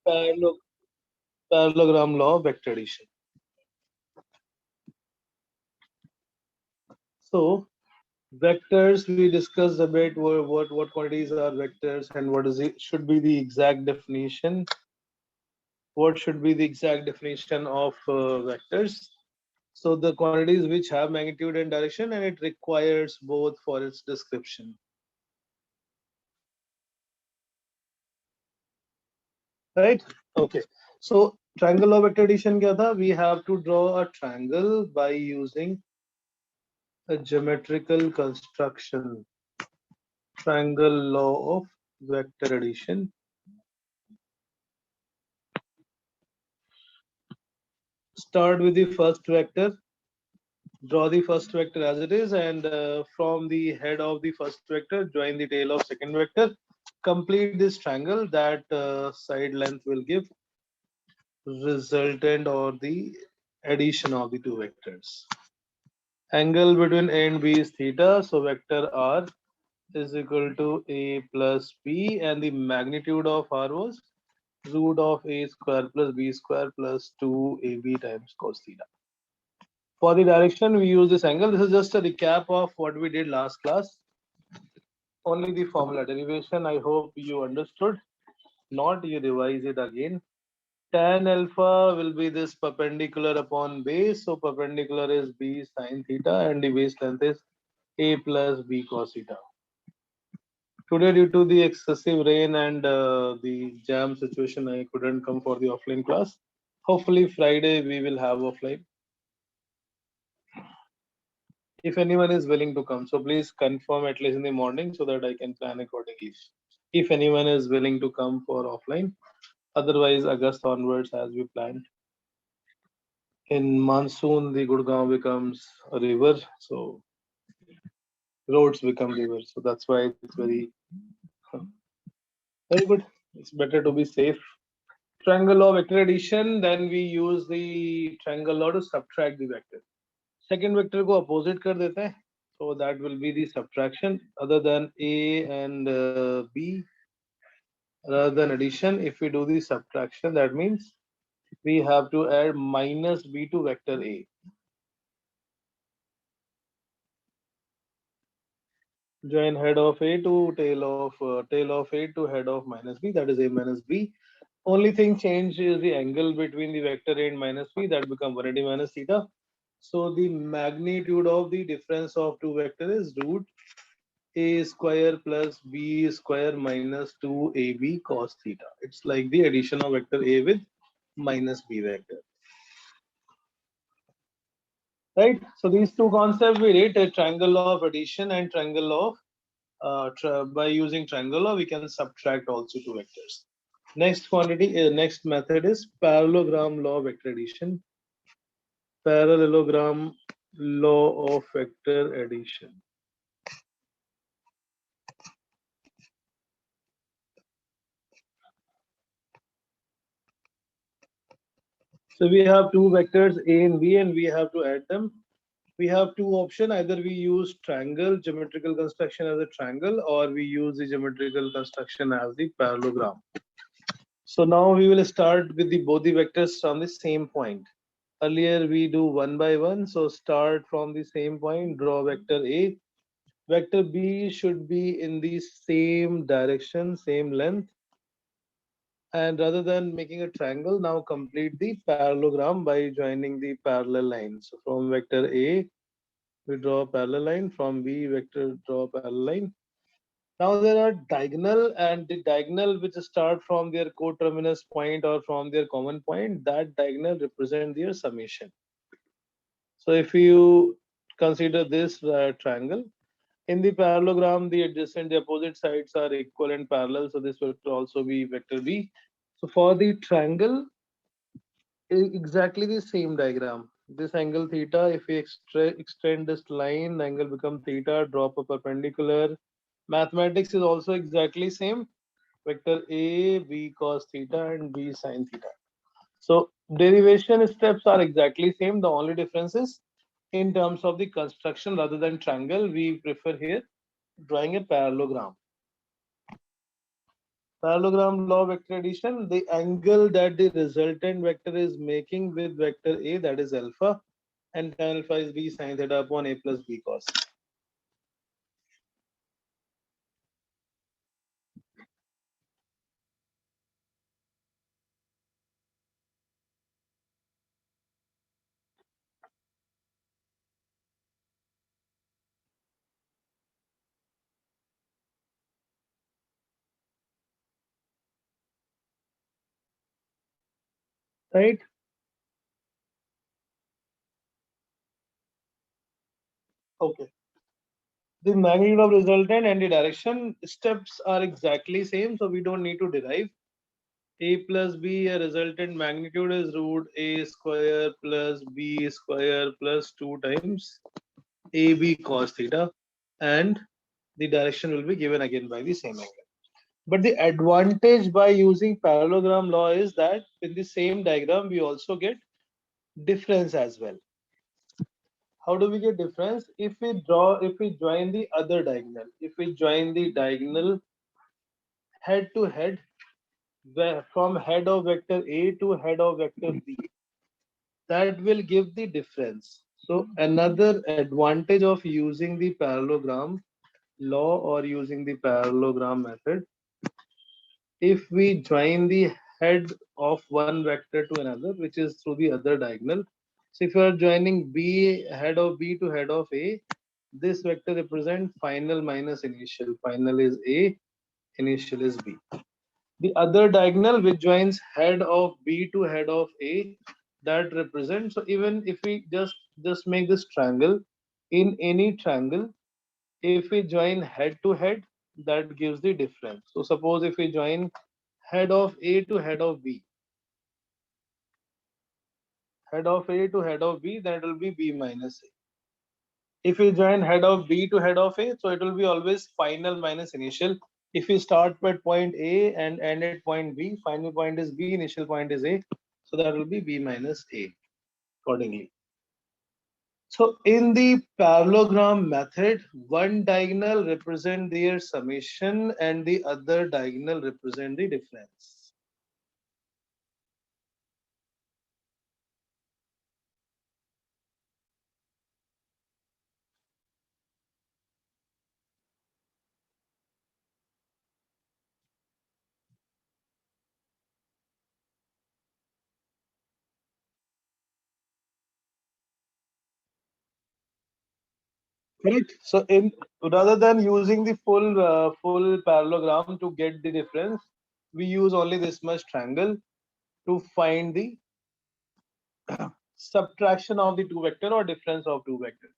parallel- parallelogram law of vector addition. So vectors, we discussed a bit what quantities are vectors and what is it should be the exact definition. What should be the exact definition of vectors? So the quantities which have magnitude and direction, and it requires both for its description. Right? Okay. So triangle of vector addition kya tha? We have to draw a triangle by using a geometrical construction. Triangle law of vector addition. Start with the first vector. Draw the first vector as it is, and from the head of the first vector, join the tail of second vector. Complete this triangle. That side length will give resultant or the addition of the two vectors. Angle between A and B is theta, so vector R is equal to A plus B, and the magnitude of R was root of A square plus B square plus 2AB times cos theta. For the direction, we use this angle. This is just a recap of what we did last class. Only the formula derivation, I hope you understood. Not, you revise it again. Tan alpha will be this perpendicular upon base. So perpendicular is B sine theta, and the base length is A plus B cos theta. Today, due to the excessive rain and the jam situation, I couldn't come for the offline class. Hopefully, Friday we will have offline. If anyone is willing to come, so please confirm at least in the morning so that I can plan accordingly. If anyone is willing to come for offline, otherwise August onwards as we planned. In monsoon, the Gurgaon becomes a river, so roads become rivers. So that's why it's very good. It's better to be safe. Triangle law vector addition, then we use the triangle law to subtract the vector. Second vector को opposite कर देते हैं. So that will be the subtraction other than A and B. Rather than addition, if we do the subtraction, that means we have to add minus B to vector A. Join head of A to tail of A to head of minus B, that is A minus B. Only thing changed is the angle between the vector A and minus B, that become 180 minus theta. So the magnitude of the difference of two vectors is root A square plus B square minus 2AB cos theta. It's like the addition of vector A with minus B vector. Right? So these two concepts we did, a triangle law of addition and triangle law of by using triangle law we can subtract also two vectors. Next quantity, next method is parallelogram law of vector addition. Parallelogram law of vector addition. So we have two vectors A and B, and we have to add them. We have two options. Either we use triangle geometrical construction as a triangle, or we use the geometrical construction as the parallelogram. So now we will start with the both the vectors from the same point. Earlier we do one by one. So start from the same point, draw vector A. Vector B should be in the same direction, same length. And rather than making a triangle, now complete the parallelogram by joining the parallel lines. So from vector A, we draw a parallel line. From B vector, draw a parallel line. Now there are diagonal, and the diagonal which start from their coterminus point or from their common point, that diagonal represent their summation. So if you consider this triangle, in the parallelogram, the adjacent, the opposite sides are equal and parallel. So this will also be vector B. So for the triangle, exactly the same diagram. This angle theta, if we extend this line, the angle become theta, drop a perpendicular. Mathematics is also exactly same. Vector A, B cos theta and B sin theta. So derivation steps are exactly same. The only difference is in terms of the construction, rather than triangle, we prefer here drawing a parallelogram. Parallelogram law of vector addition, the angle that the resultant vector is making with vector A, that is alpha, and tan alpha is b sin theta upon a plus b cos. Right? Okay. The magnitude of resultant and the direction steps are exactly same, so we don't need to derive. A plus b, a resultant magnitude is root a square plus b square plus 2 times ab cos theta, and the direction will be given again by the same angle. But the advantage by using parallelogram law is that in the same diagram we also get difference as well. How do we get difference? If we join the other diagonal, if we join the diagonal head to head, from head of vector A to head of vector B, that will give the difference. So another advantage of using the parallelogram law or using the parallelogram method, if we join the head of one vector to another, which is through the other diagonal. So if you are joining B, head of B to head of A, this vector represents final minus initial. Final is A, initial is B. The other diagonal which joins head of B to head of A, that represents, so even if we just make this triangle, in any triangle, if we join head to head, that gives the difference. So suppose if we join head of A to head of B, head of A to head of B, then it will be B minus A. If we join head of B to head of A, so it will be always final minus initial. If we start at point A and end at point B, final point is B, initial point is A, so that will be B minus A accordingly. So in the parallelogram method, one diagonal represent their summation and the other diagonal represent the difference. Correct. So in rather than using the full parallelogram to get the difference, we use only this much triangle to find the subtraction of the two vector or difference of two vector.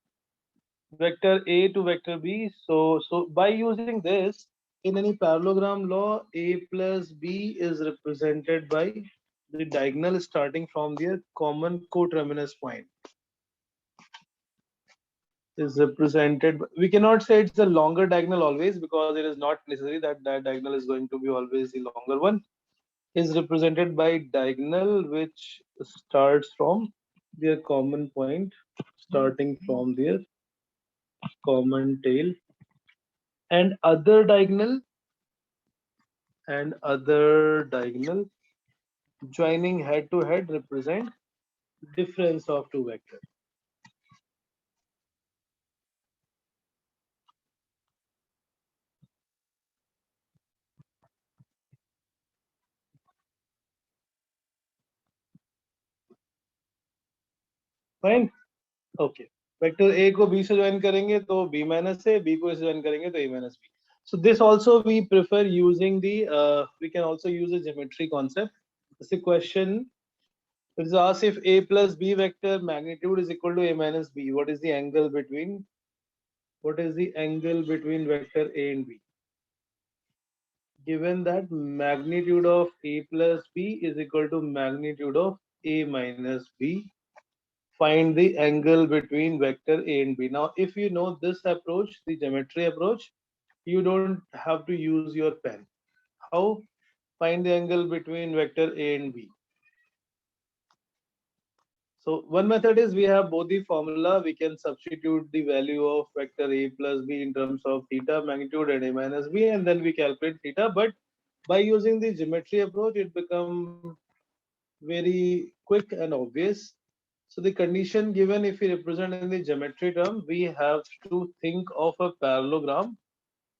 Vector A to vector B. So by using this, in any parallelogram law, A plus B is represented by the diagonal starting from their common coterminus point. Is represented. We cannot say it's the longer diagonal always, because it is not necessary that that diagonal is going to be always the longer one. Is represented by diagonal which starts from their common point, starting from their common tail, and other diagonal joining head to head represent difference of two vectors. Fine. Okay. Vector A को B से join करेंगे तो b minus ए, b को ए से join करेंगे तो a minus b. So this also we prefer using the we can also use a geometry concept. It's a question. It is asked if a plus b vector magnitude is equal to a minus b. What is the angle between vector a and b? Given that magnitude of a plus b is equal to magnitude of a minus b, find the angle between vector A and B. Now, if you know this approach, the geometry approach, you don't have to use your pen. How? Find the angle between vector A and B. So one method is we have both the formula. We can substitute the value of vector A plus B in terms of theta magnitude and A minus B, and then we calculate theta. But By using the geometry approach, it becomes very quick and obvious. So the condition given, if we represent in the geometry term, we have to think of a parallelogram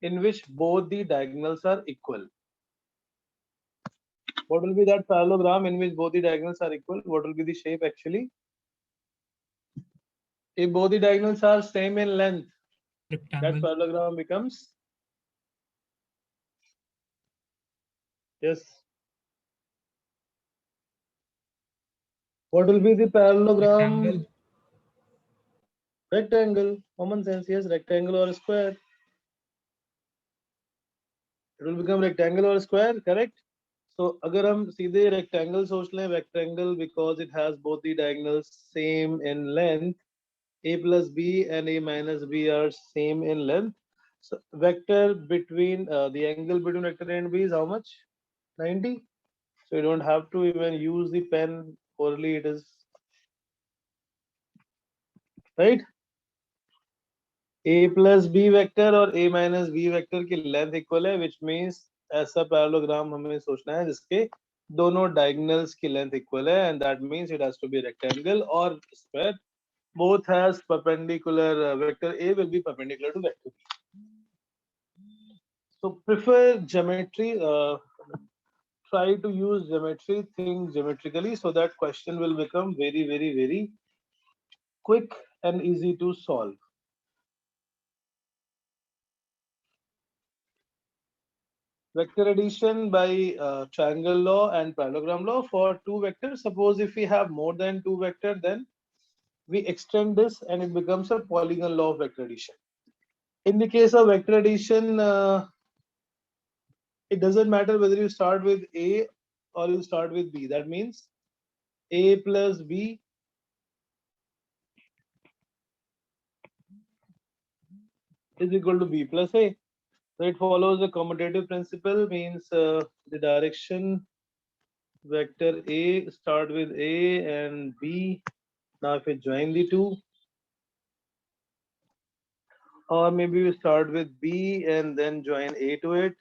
in which both the diagonals are equal. What will be that parallelogram in which both the diagonals are equal? What will be the shape actually? If both the diagonals are same in length, that parallelogram becomes, yes. What will be the parallelogram? Rectangle. Common sense, yes, rectangle or square. It will become rectangle or square, correct? So अगर हम सीधे rectangle सोच लें, rectangle because it has both the diagonals same in length, a plus b and a minus b are same in length. So vector between the angle between vector A and b is how much? 90. So you don't have to even use the pen orally, it is right. A plus b vector और a minus b vector की length equal है, which means ऐसा parallelogram हमें सोचना है जिसके दोनों diagonals की length equal है, and that means it has to be rectangle or square. Both has perpendicular, vector A will be perpendicular to vector B. So prefer geometry, try to use geometry, think geometrically, so that question will become very, very, very quick and easy to solve. Vector addition by triangle law and parallelogram law for two vectors. Suppose if we have more than two vectors, then we extend this and it becomes a polygon law of vector addition. In the case of vector addition, it doesn't matter whether you start with A or you start with B. That means A plus B is equal to B plus A. So it follows the commutative principle, means the direction vector A start with A and B. Now if we join the two, or maybe we start with B and then join A to it,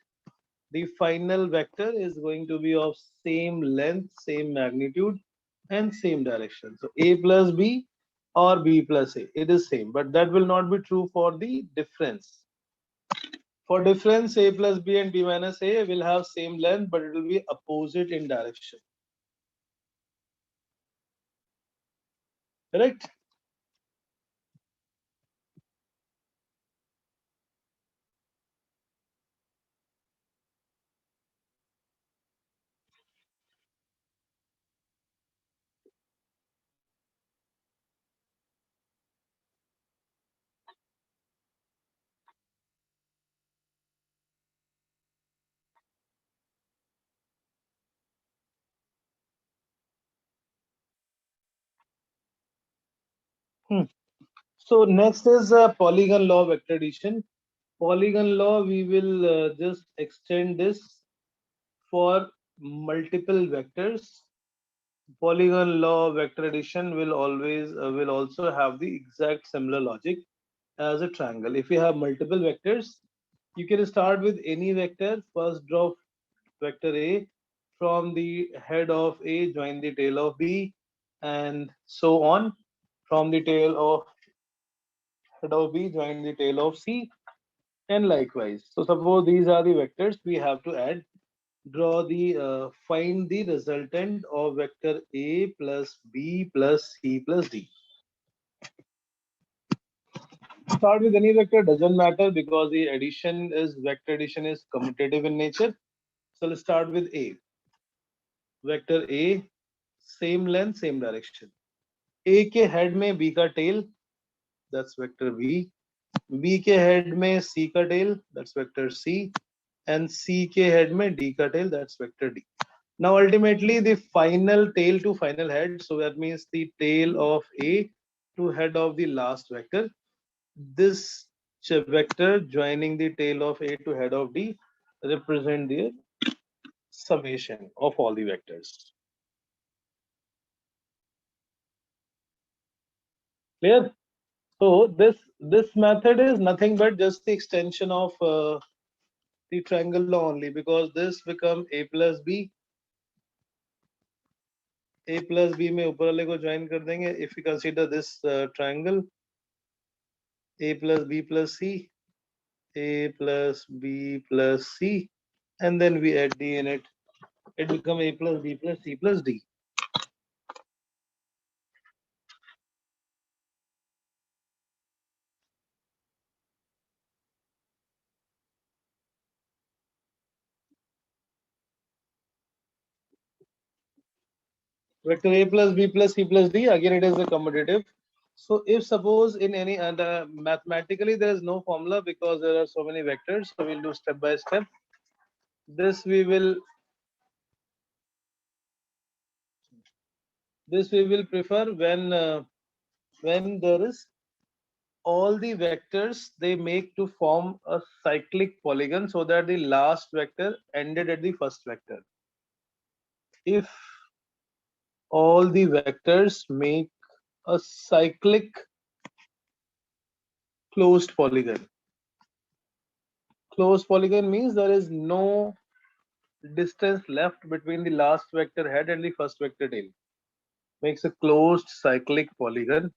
the final vector is going to be of same length, same magnitude, and same direction. So A plus B or B plus A, it is same, but that will not be true for the difference. For difference, A plus B and B minus A will have same length, but it will be opposite in direction. Correct? So next is polygon law vector addition. Polygon law, we will just extend this for multiple vectors. Polygon law vector addition will always will also have the exact similar logic as a triangle. If you have multiple vectors, you can start with any vector. First draw vector A, from the head of A join the tail of B, and so on. From the tail of head of B join the tail of C, and likewise. So suppose these are the vectors we have to add. Draw the find the resultant of vector A plus B plus C plus D. Start with any vector, doesn't matter, because the addition is vector addition is commutative in nature. So let's start with A. Vector A, same length, same direction. A के head में B का tail, that's vector B. B के head में C का tail, that's vector C. And C के head में D का tail, that's vector D. Now ultimately the final tail to final head, so that means the tail of A to head of the last vector. This vector joining the tail of A to head of D represent the summation of all the vectors. Clear? So this method is nothing but just the extension of the the triangle law only, because this become a plus b. a plus b में ऊपर वाले को join कर देंगे. If we consider this triangle, a plus b plus c, a plus b plus c, and then we add d in it. It become a plus b plus c plus d. Vector a plus b plus c plus d, again it is a commutative. So if suppose in any mathematically there is no formula because there are so many vectors, so we'll do step by step. This we will prefer when there is all the vectors they make to form a cyclic polygon, so that the last vector ended at the first vector. If all the vectors make a cyclic closed polygon. Closed polygon means there is no distance left between the last vector head and the first vector tail. Makes a closed cyclic polygon.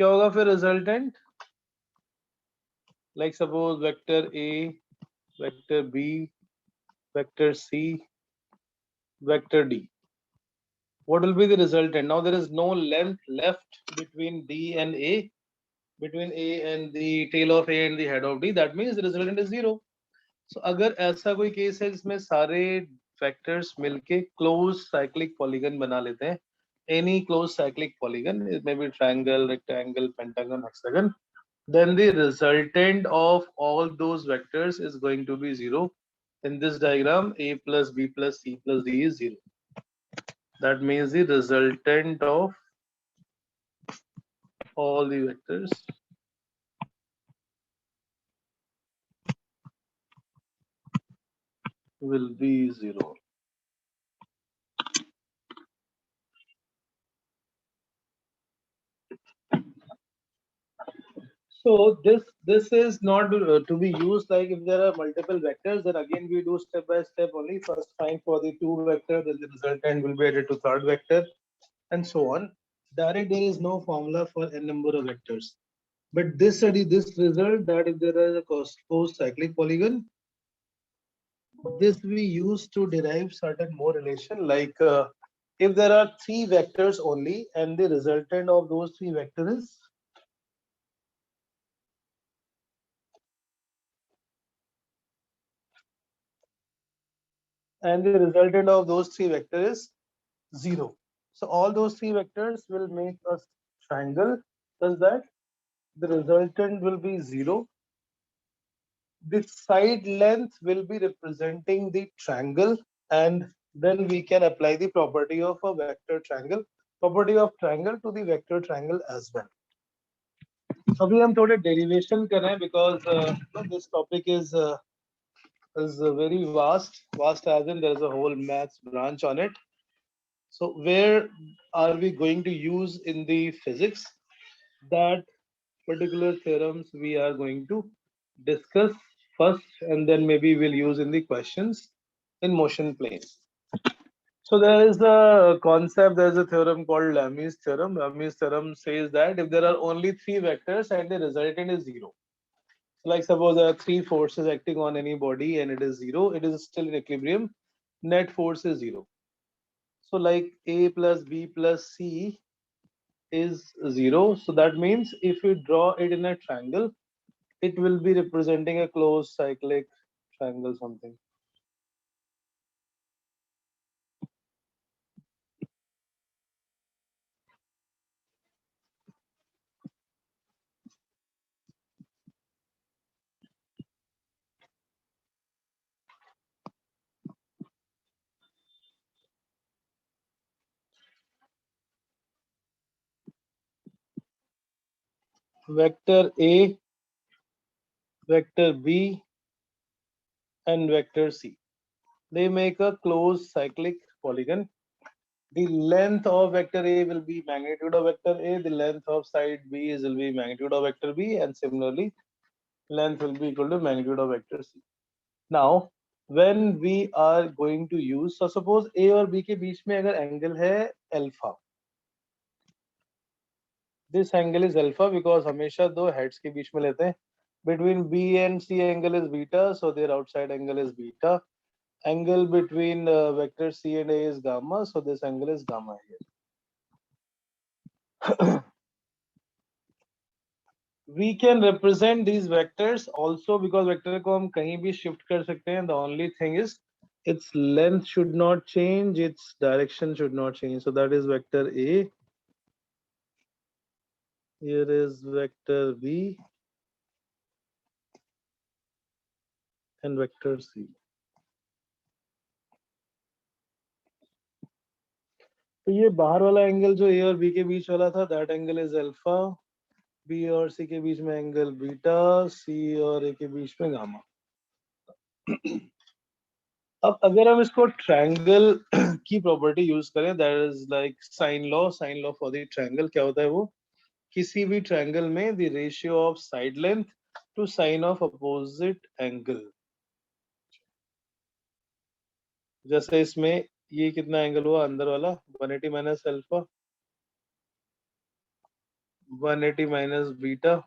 क्या होगा फिर resultant? Like suppose vector A, vector B, vector C, vector D. What will be the resultant? Now there is no length left between D and A, between A and the tail of A and the head of D. That means the resultant is 0. So अगर ऐसा कोई case है जिसमें सारे vectors मिलके closed cyclic polygon बना लेते हैं, any closed cyclic polygon, it may be triangle, rectangle, pentagon, hexagon, then the resultant of all those vectors is going to be 0. In this diagram, a plus b plus c plus d is 0. That means the resultant of all the vectors will be 0. So this is not to be used like if there are multiple vectors, then again we do step by step only. First find for the two vector, then the resultant will be added to third vector, and so on. Direct there is no formula for n number of vectors. But this study, this result that if there is a closed cyclic polygon, this we use to derive certain more relation. Like if there are three vectors only, and the resultant of those three vectors is is 0. So all those three vectors will make a triangle such that the resultant will be 0. The side length will be representing the triangle, and then we can apply the property of a vector triangle, property of triangle to the vector triangle as well. अभी हम थोड़े derivation कर रहे हैं because this topic is very vast as in there is a whole maths branch on it. So where are we going to use in the physics that particular theorems we are going to discuss first, and then maybe we'll use in the questions in motion plane. So there is a concept, there is a theorem called Lami's theorem. Lami's theorem says that if there are only three vectors and the resultant is 0, like suppose there are three forces acting on any body and it is 0, it is still in equilibrium, net force is 0. So like a plus b plus c is 0. So that means if we draw it in a triangle, it will be representing a closed cyclic triangle something. Vector A, vector B, and vector C. They make a closed cyclic polygon. The length of vector A will be magnitude of vector A, the length of side B will be magnitude of vector B, and similarly, length will be equal to magnitude of vector C. Now when we are going to use, so suppose A और B के बीच में अगर angle है alpha, this angle is alpha because हमेशा दो heads के बीच में लेते हैं. Between B and C angle is beta, so their outside angle is beta. Angle between vector C and A is gamma, so this angle is gamma here. We can represent these vectors also because vector को हम कहीं भी shift कर सकते हैं. The only thing is its length should not change, its direction should not change. So that is vector A. Here is vector B and vector C. तो ये बाहर वाला एंगल जो A और B के बीच वाला था, that angle is alpha. B और C के बीच में एंगल बीटा, C और A के बीच में गामा. अब अगर हम इसको ट्रायंगल की प्रॉपर्टी यूज करें, that is like sine law for the triangle. क्या होता है वो? किसी भी ट्रायंगल में the ratio of side length to sine of opposite angle. जैसे इसमें ये कितना एंगल हुआ अंदर वाला, 180 minus alpha, 180 minus beta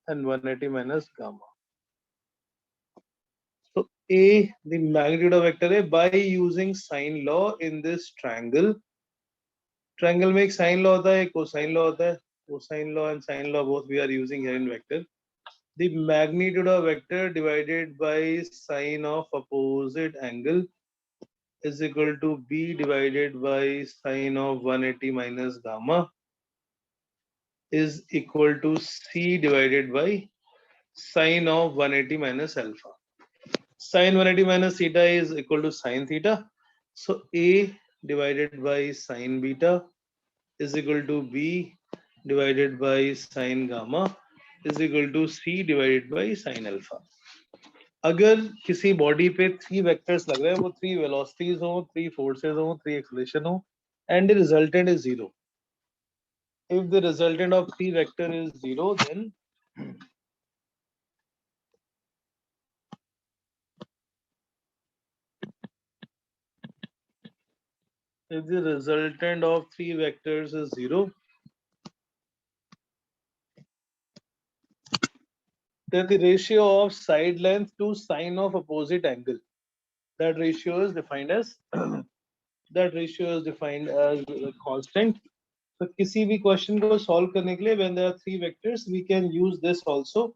and 180 minus gamma. So A, the magnitude of vector A by using sine law in this triangle. Triangle में एक sine law होता है, एक cosine law होता है. Cosine law and sine law both we are using here in vector. The magnitude of vector divided by sine of opposite angle is equal to B divided by sine of 180 minus gamma is equal to C divided by sine of 180 minus alpha. Sine 180 minus theta is equal to sine theta. So A divided by sine beta is equal to B divided by sine gamma is equal to C divided by sine alpha. अगर किसी body पे 3 vectors लग रहे हैं, वो 3 velocities हो, 3 forces हो, 3 acceleration हो, and the resultant is 0. If the resultant of 3 vector is 0, then if the resultant of 3 vectors is 0, then the ratio of side length to sine of opposite angle, that ratio is defined as constant. So किसी भी question को solve करने के लिए when there are 3 vectors, we can use this also.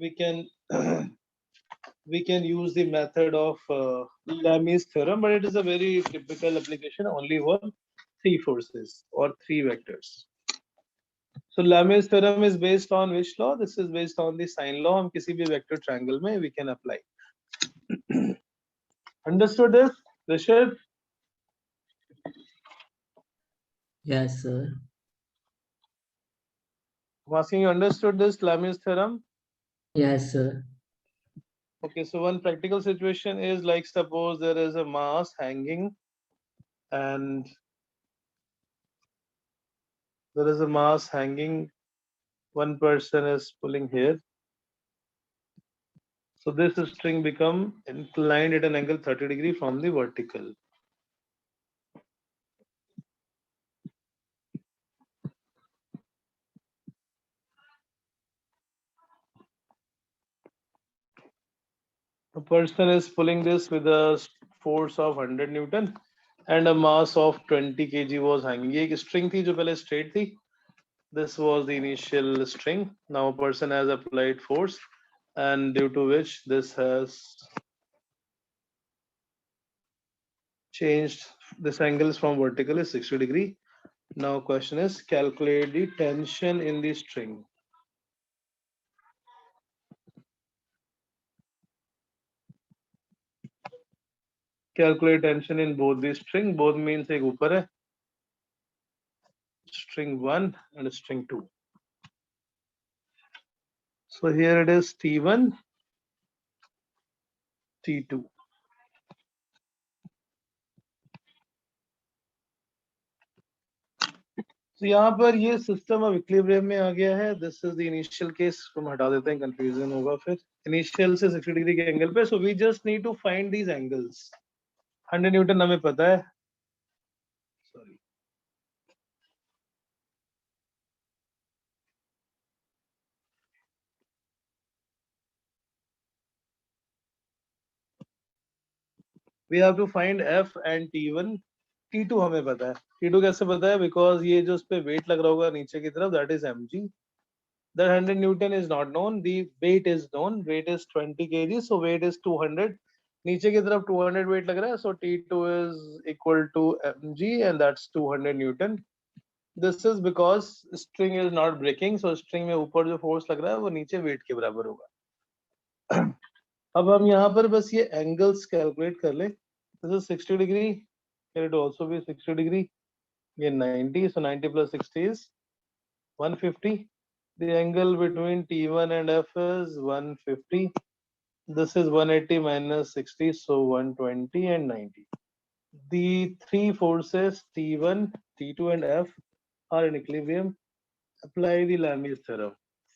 We can we can use the method of Lami's theorem, but it is a very typical application only for 3 forces or 3 vectors. So Lami's theorem is based on which law? This is based on the sine law. हम किसी भी vector triangle में we can apply. Understood this, Rishad? Yes, sir. I'm asking you, understood this Lami's theorem? Yes, sir. Okay, so one practical situation is like suppose there is a mass hanging and there is a mass hanging, one person is pulling here. So this string become inclined at an angle 30 degree from the vertical. A person is pulling this with a force of 100 Newton and a mass of 20 kg was hanging. ये एक string थी जो पहले straight थी. This was the initial string. Now a person has applied force and due to which this has changed. This angle is from vertical is 60 degree. Now question is calculate the tension in the string. Calculate tension in both the string. Both means एक ऊपर है, string 1 and string 2. So here it is T1, T2. तो यहाँ पर ये system अब equilibrium में आ गया है. This is the initial case, हम हटा देते हैं, कंफ्यूजन होगा फिर. इनिशियल से 60 डिग्री के एंगल पे. So we just need to find these angles. 100 Newton हमें पता है. Sorry. We have to find F and T1. T2 हमें पता है. T2 कैसे पता है? Because ये जो उस पे weight लग रहा होगा नीचे की तरफ, that is mg. The 100 Newton is not known. The weight is known. Weight is 20 kg. So weight is 200. नीचे की तरफ 200 weight लग रहा है. So T2 is equal to mg and that's 200 Newton. This is because string is not breaking. So string में ऊपर जो force लग रहा है वो नीचे weight के बराबर होगा. अब हम यहाँ पर बस ये angles calculate कर ले. This is 60 degree. Can it also be 60 degree? ये 90. So 90 plus 60 is 150. The angle between T1 and F is 150. This is 180 minus 60, so 120 and 90. The three forces T1, T2 and F are in equilibrium. Apply the Lami's theorem.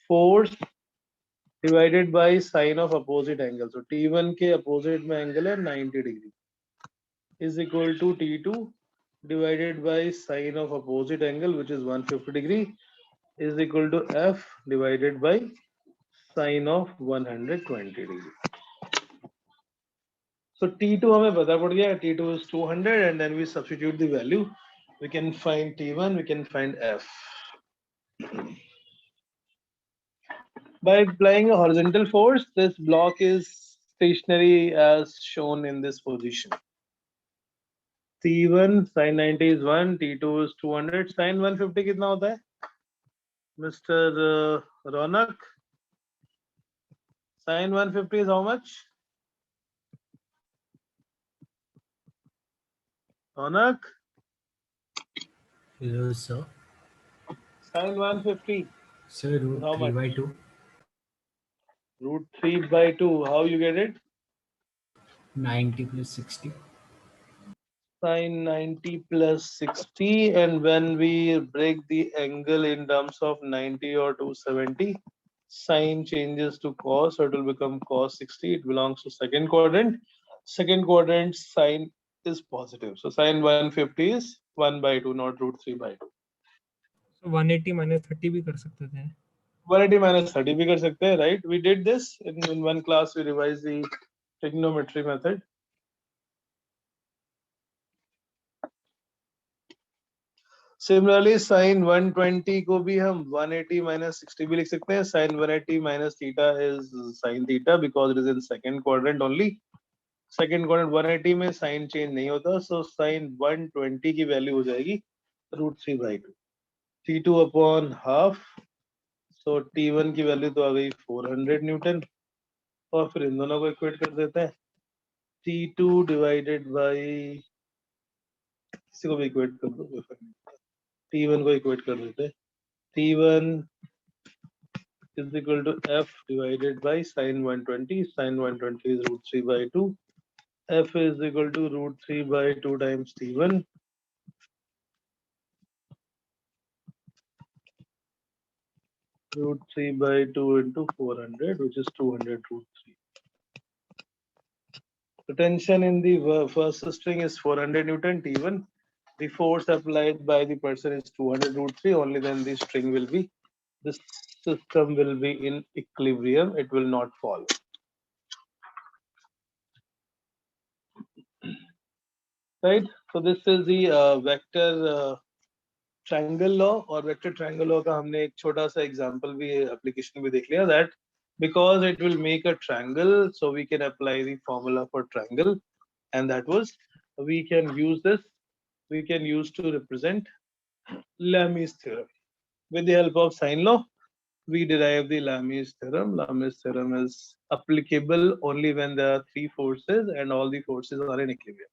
Force divided by sine of opposite angle. So T1 के opposite में angle है 90 degree is equal to T2 divided by sine of opposite angle which is 150 degree is equal to F divided by sine of 120 degree. So T2 हमें पता पड़ गया. T2 is 200 and then we substitute the value. We can find T1, we can find F. By applying a horizontal force, this block is stationary as shown in this position. T1 sin 90 is 1, T2 is 200, sin 150 कितना होता है? Mr. Ronak, sin 150 is how much? Ronak, Hello, sir. sin 150. Sir, root How 3 much? by 2. Root 3 by 2. How you get it? 90 plus 60. Sin 90 plus 60, and when we break the angle in terms of 90 or 270, sine changes to cos, so it will become cos 60. It belongs to second quadrant. Second quadrant sine is positive. So sine 150 is 1 by 2, not root 3 by 2. So 180 minus 30 भी कर सकते थे. 180 minus 30 भी कर सकते हैं, right? We did this in one class. We revised the trigonometry method. Similarly, sin 120 को भी हम 180 minus 60 भी लिख सकते हैं. Sin 180 minus theta is sin theta because it is in second quadrant only. Second quadrant 180 में sin change नहीं होता, so sin 120 की value हो जाएगी root 3 by 2. T2 upon half. So T1 की value तो आ गई 400 Newton. और फिर इन दोनों को equate कर देते हैं. T2 divided by, किसी को भी equate कर दो, T1 को equate कर देते हैं. T1 is equal to F divided by sin 120. Sin 120 is root 3 by 2. F is equal to root 3 by 2 times T1. Root 3 by 2 into 400, which is 200 root 3. The tension in the first string is 400 Newton T1. The force applied by the person is 200 root 3. Only then the string will be, this system will be in equilibrium. It will not fall. Right. So this is the vector triangle law or vector triangle law का हमने एक छोटा सा example भी application भी देख लिया, that because it will make a triangle, so we can apply the formula for triangle, and that was we can use this, we can use to represent Lami's theorem. With the help of sine law, we derive the Lami's theorem. Lami's theorem is applicable only when there are three forces and all the forces are in equilibrium.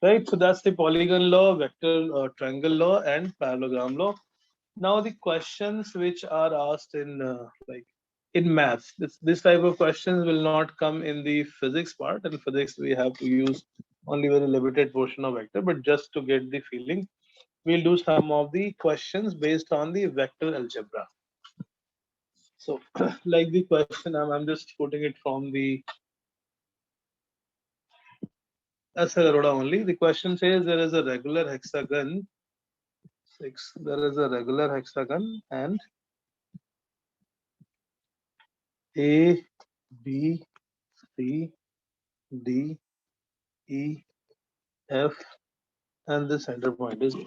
Right, so that's the polygon law, vector triangle law, and parallelogram law. Now the questions which are asked in like in maths, this type of questions will not come in the physics part. In physics, we have to use only very limited portion of vector, but just to get the feeling, we'll do some of the questions based on the vector algebra. So like the question, I'm just putting it from the SL Arora only. The question says there is a regular hexagon 6. There is a regular hexagon and A, B, C, D, E, F, and the center point is A.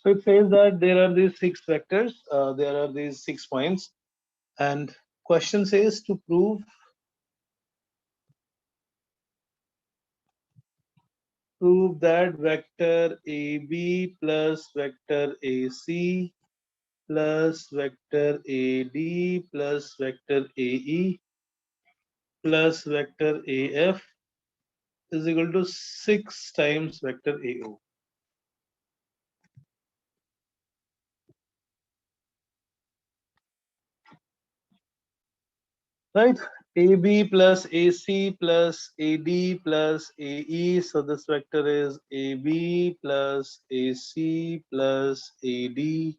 So it says that there are these 6 vectors, there are these 6 points, and question says to prove that vector AB plus vector AC plus vector AD plus vector AE plus vector AF is equal to 6 times vector AO. Right? AB plus AC plus AD plus AE. So this vector is AB plus AC plus AD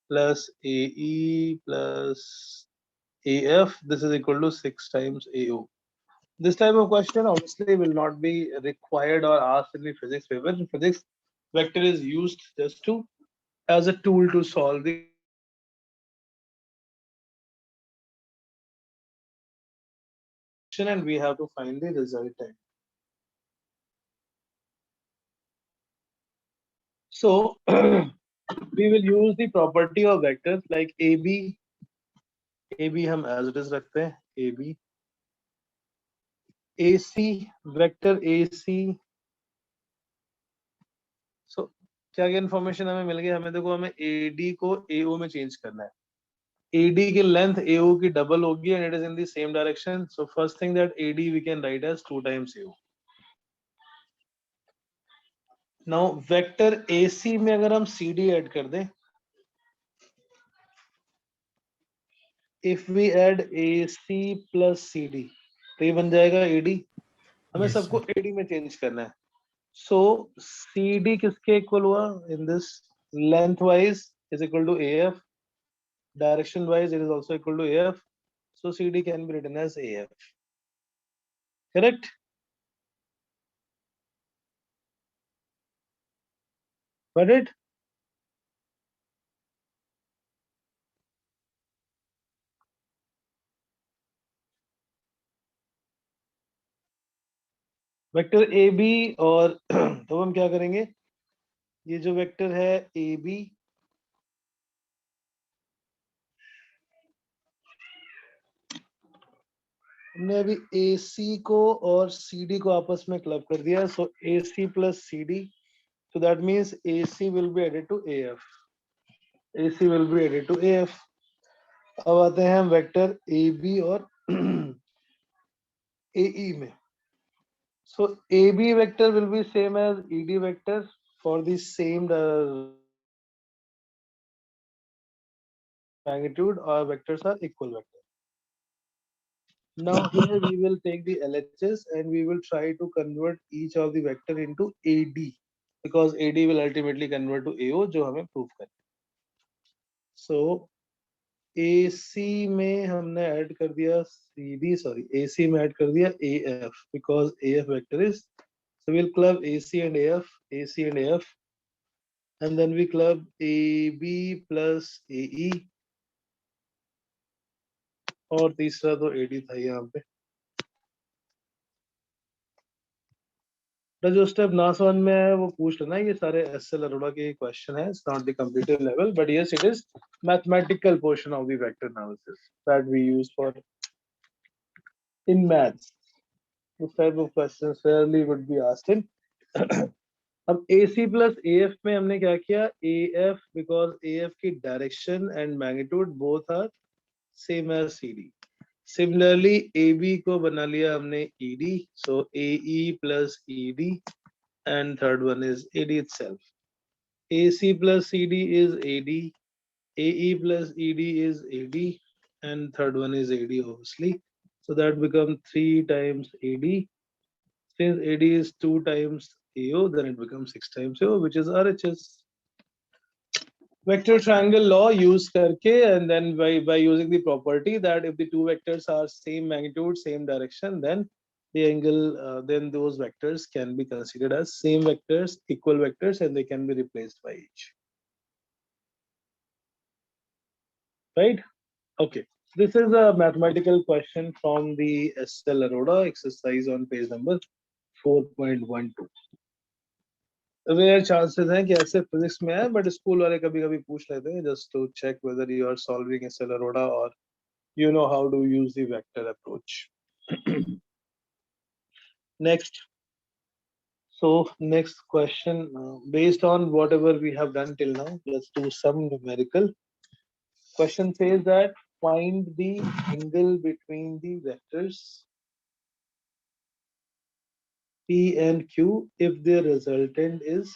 plus AE plus AF. This is equal to 6 times AO. This type of question obviously will not be required or asked in the physics paper. In physics, vector is used just to as a tool to solve the question, and we have to find the resultant. So we will use the property of vectors like AB. AB हम as it is रखते हैं AB. AC vector AC. So क्या क्या information हमें मिल गई? हमें देखो हमें AD को AO में चेंज करना है. AD की length AO की double होगी and it is in the same direction. So first thing that AD we can write as 2 times AO. Now vector AC में अगर हम CD ऐड कर दें, if we add AC plus CD, तो ये बन जाएगा AD. हमें Yes, सबको sir. AD में चेंज करना है. So CD किसके इक्वल हुआ? In this length wise is equal to AF. Direction wise it is also equal to AF. So CD can be written as AF. Correct? Got it? Vector A B और तो हम क्या करेंगे? ये जो vector है A B, हमने अभी ए सी को और सी डी को आपस में क्लब कर दिया. So A C plus C D, so that means AC will be added to AF. AC will be added to AF. अब आते हैं हम वेक्टर AB और AE में. So AB vector will be same as ED vector for the same magnitude, or vectors are equal vector. Now here we will take the LHS and we will try to convert each of the vector into AD, because AD will ultimately convert to AO जो हमें prove करना है. So AC में हमने add कर दिया CD, sorry, AC में add कर दिया AF, because AF vector is, so we'll club AC and AF, AC and AF, and then we club AB plus AE, और तीसरा तो AD था यहाँ पे. तो जो स्टेप ना समझ में है वो पूछ लेना. ये सारे SL अरोड़ा के क्वेश्चन है. It's not the competitive level, but yes, it is mathematical portion of the vector analysis that we use for in maths. This type of questions rarely would be asked in. अब AC plus AF में हमने क्या किया? AF, because AF की direction and magnitude both are same as CD. Similarly AB को बना लिया हमने ED, so AE plus ED, and third one is AD itself. AC plus CD is AD, AE plus ED is AD, and third one is AD obviously. So that becomes 3 times AD. Since AD is 2 times AO, then it becomes 6 times AO, which is RHS. Vector triangle law use karke, and then by using the property that if the two vectors are same magnitude, same direction, then the angle, then those vectors can be considered as same vectors, equal vectors, and they can be replaced by each. Right? Okay. This is a mathematical question from the SL Aroda exercise on page number 4.12. Rare chances हैं कि ऐसे physics में है, but school वाले कभी कभी पूछ लेते हैं just to check whether you are solving SL Arora और you know how to use the vector approach. Next. So next question, based on whatever we have done till now, let's do some numerical. Question says that find the angle between the vectors P and Q if the resultant is,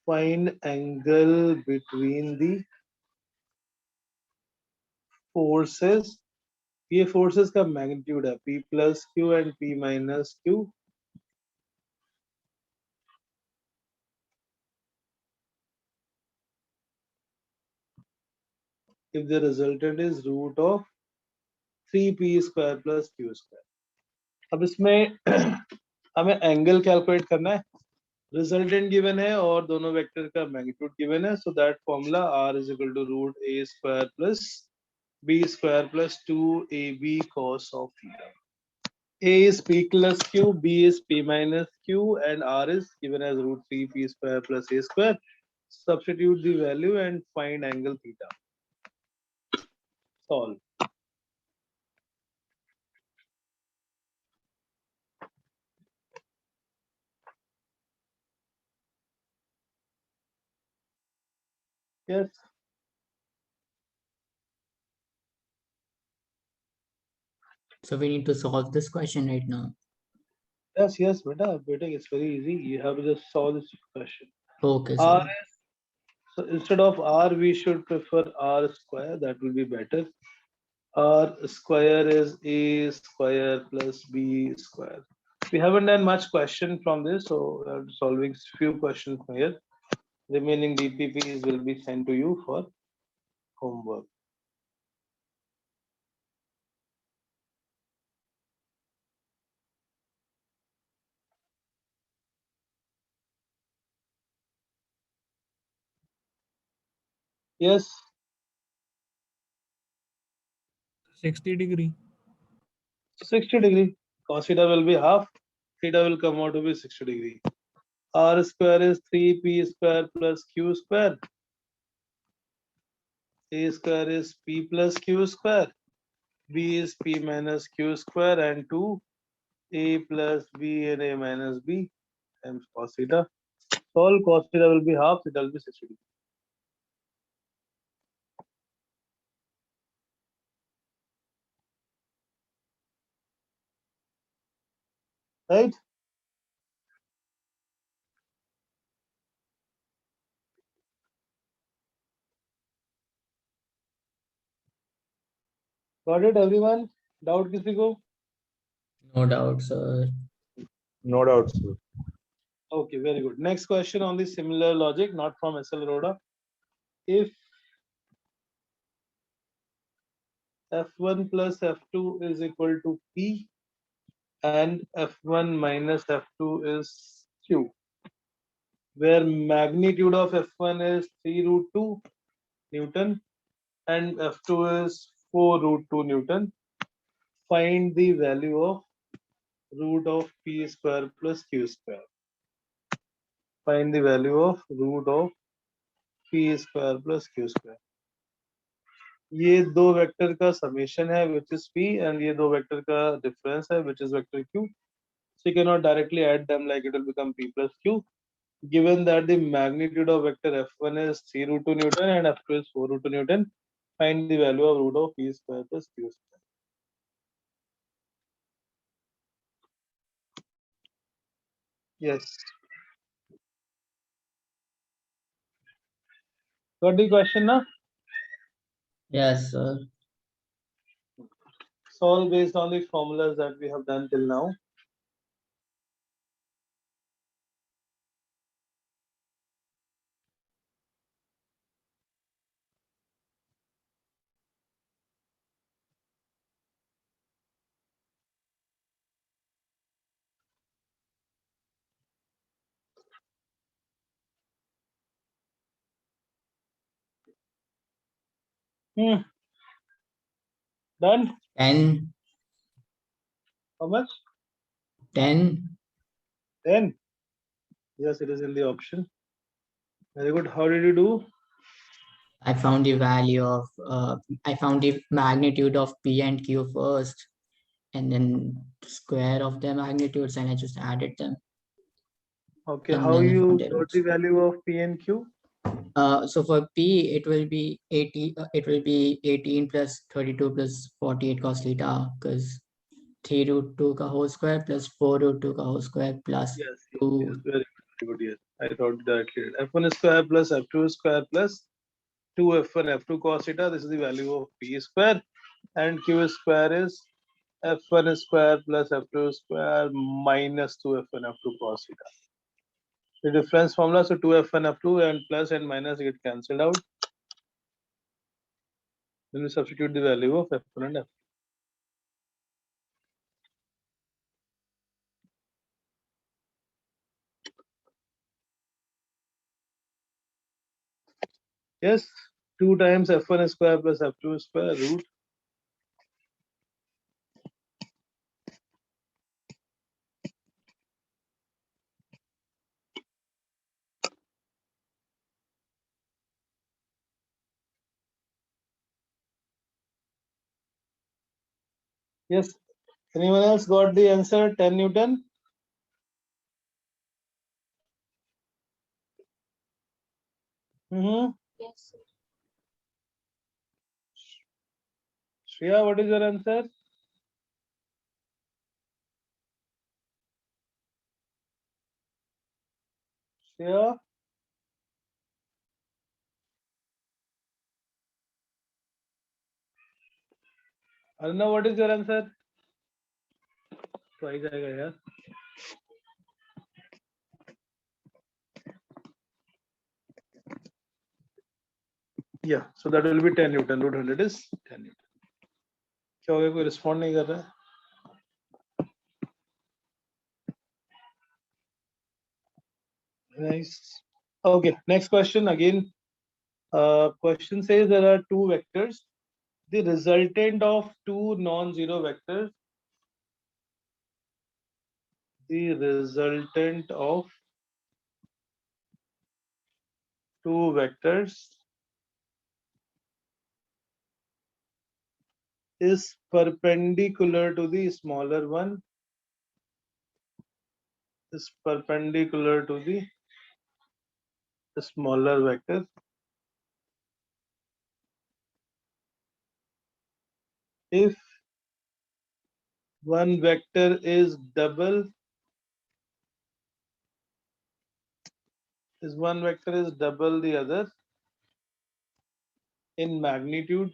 find angle between the forces. ये forces का magnitude है P plus Q and P minus Q. If the resultant is root of 3p square plus q square. अब इसमें हमें angle calculate करना है, resultant given है और दोनों वेक्टर का मैग्नीट्यूड गिवन है, so that formula r is equal to root a square plus b square plus 2ab cos of theta. A is p plus q, b is p minus q, and r is given as root 3p square plus a square. Substitute the value and find angle theta. Solve. Yes. So we need to solve this question right now. Yes, beta, it's very easy. You have to just solve this question. Okay, R sir. is, so instead of R, we should prefer R square. That will be better. R square is A square plus B square. We haven't done much question from this, so we are solving few questions here. Remaining DPPs will be sent to you for homework. Yes, 60 degree. 60 degree. Cos theta will be half. Theta will come out to be 60 degree. R square is 3p square plus q square. A square is p plus q square. B is p minus q square, and 2 a plus b and a minus b times cos theta. Solve. Cos theta will be half, theta will be 60 degree. Right? Got it, everyone? Doubt किसी को? No doubt, sir. No doubt, sir. Okay, very good. Next question on the similar logic, not from SL Aroda. If F1 plus F2 is equal to P and F1 minus F2 is Q, where magnitude of F1 is 3 root 2 Newton and F2 is 4 root 2 Newton, find the value of root of P square plus Q square. Find the value of root of P square plus Q square. ये दो vector का summation है which is P, and ये दो vector का difference है which is vector Q. So you cannot directly add them, like it will become P plus Q. Given that the magnitude of vector F1 is 3 root 2 Newton and F2 is 4 root 2 Newton, find the value of root of P square plus Q square. Yes. Got the question now? Yes, sir. Solve based on the formulas that we have done till now. Done? 10, How much? 10. 10. Yes, it is in the option. Very good. How did you do? I found the value of, I found the magnitude of P and Q first, and then square of the magnitudes, and I just added them. Okay, And how then I you found it. got the value of P and Q? So for P, it will be 80, it will be 18 plus 32 plus 48 cos theta, because 3 root 2 ka whole square plus 4 root 2 ka whole square plus Yes, 2. very good. Yes, I thought directly. F1 square plus F2 square plus 2F1 F2 cos theta. This is the value of P square, and Q square is F1 square plus F2 square minus 2F1 F2 cos theta. The difference formula, so 2F1 F2 and plus and minus get cancelled out. Then we substitute the value of F1 and F2. Yes, 2 times F1 square plus F2 square root. Yes. Anyone else got the answer? 10 Newton? Mm-hmm. Yes, sir. Shreya, what is your answer? Shreya? Arna, what is your answer? तो आ ही जाएगा यार. Yeah, so that will be 10 Newton. Root 100 is 10 Newton. क्या हो गया, कोई respond नहीं कर रहा है? Nice. Okay, next question again. Question says there are two vectors. The resultant of two non-zero vectors. The resultant of two vectors is perpendicular to the smaller one. Is perpendicular to the smaller vector. If one vector is double, the other in magnitude,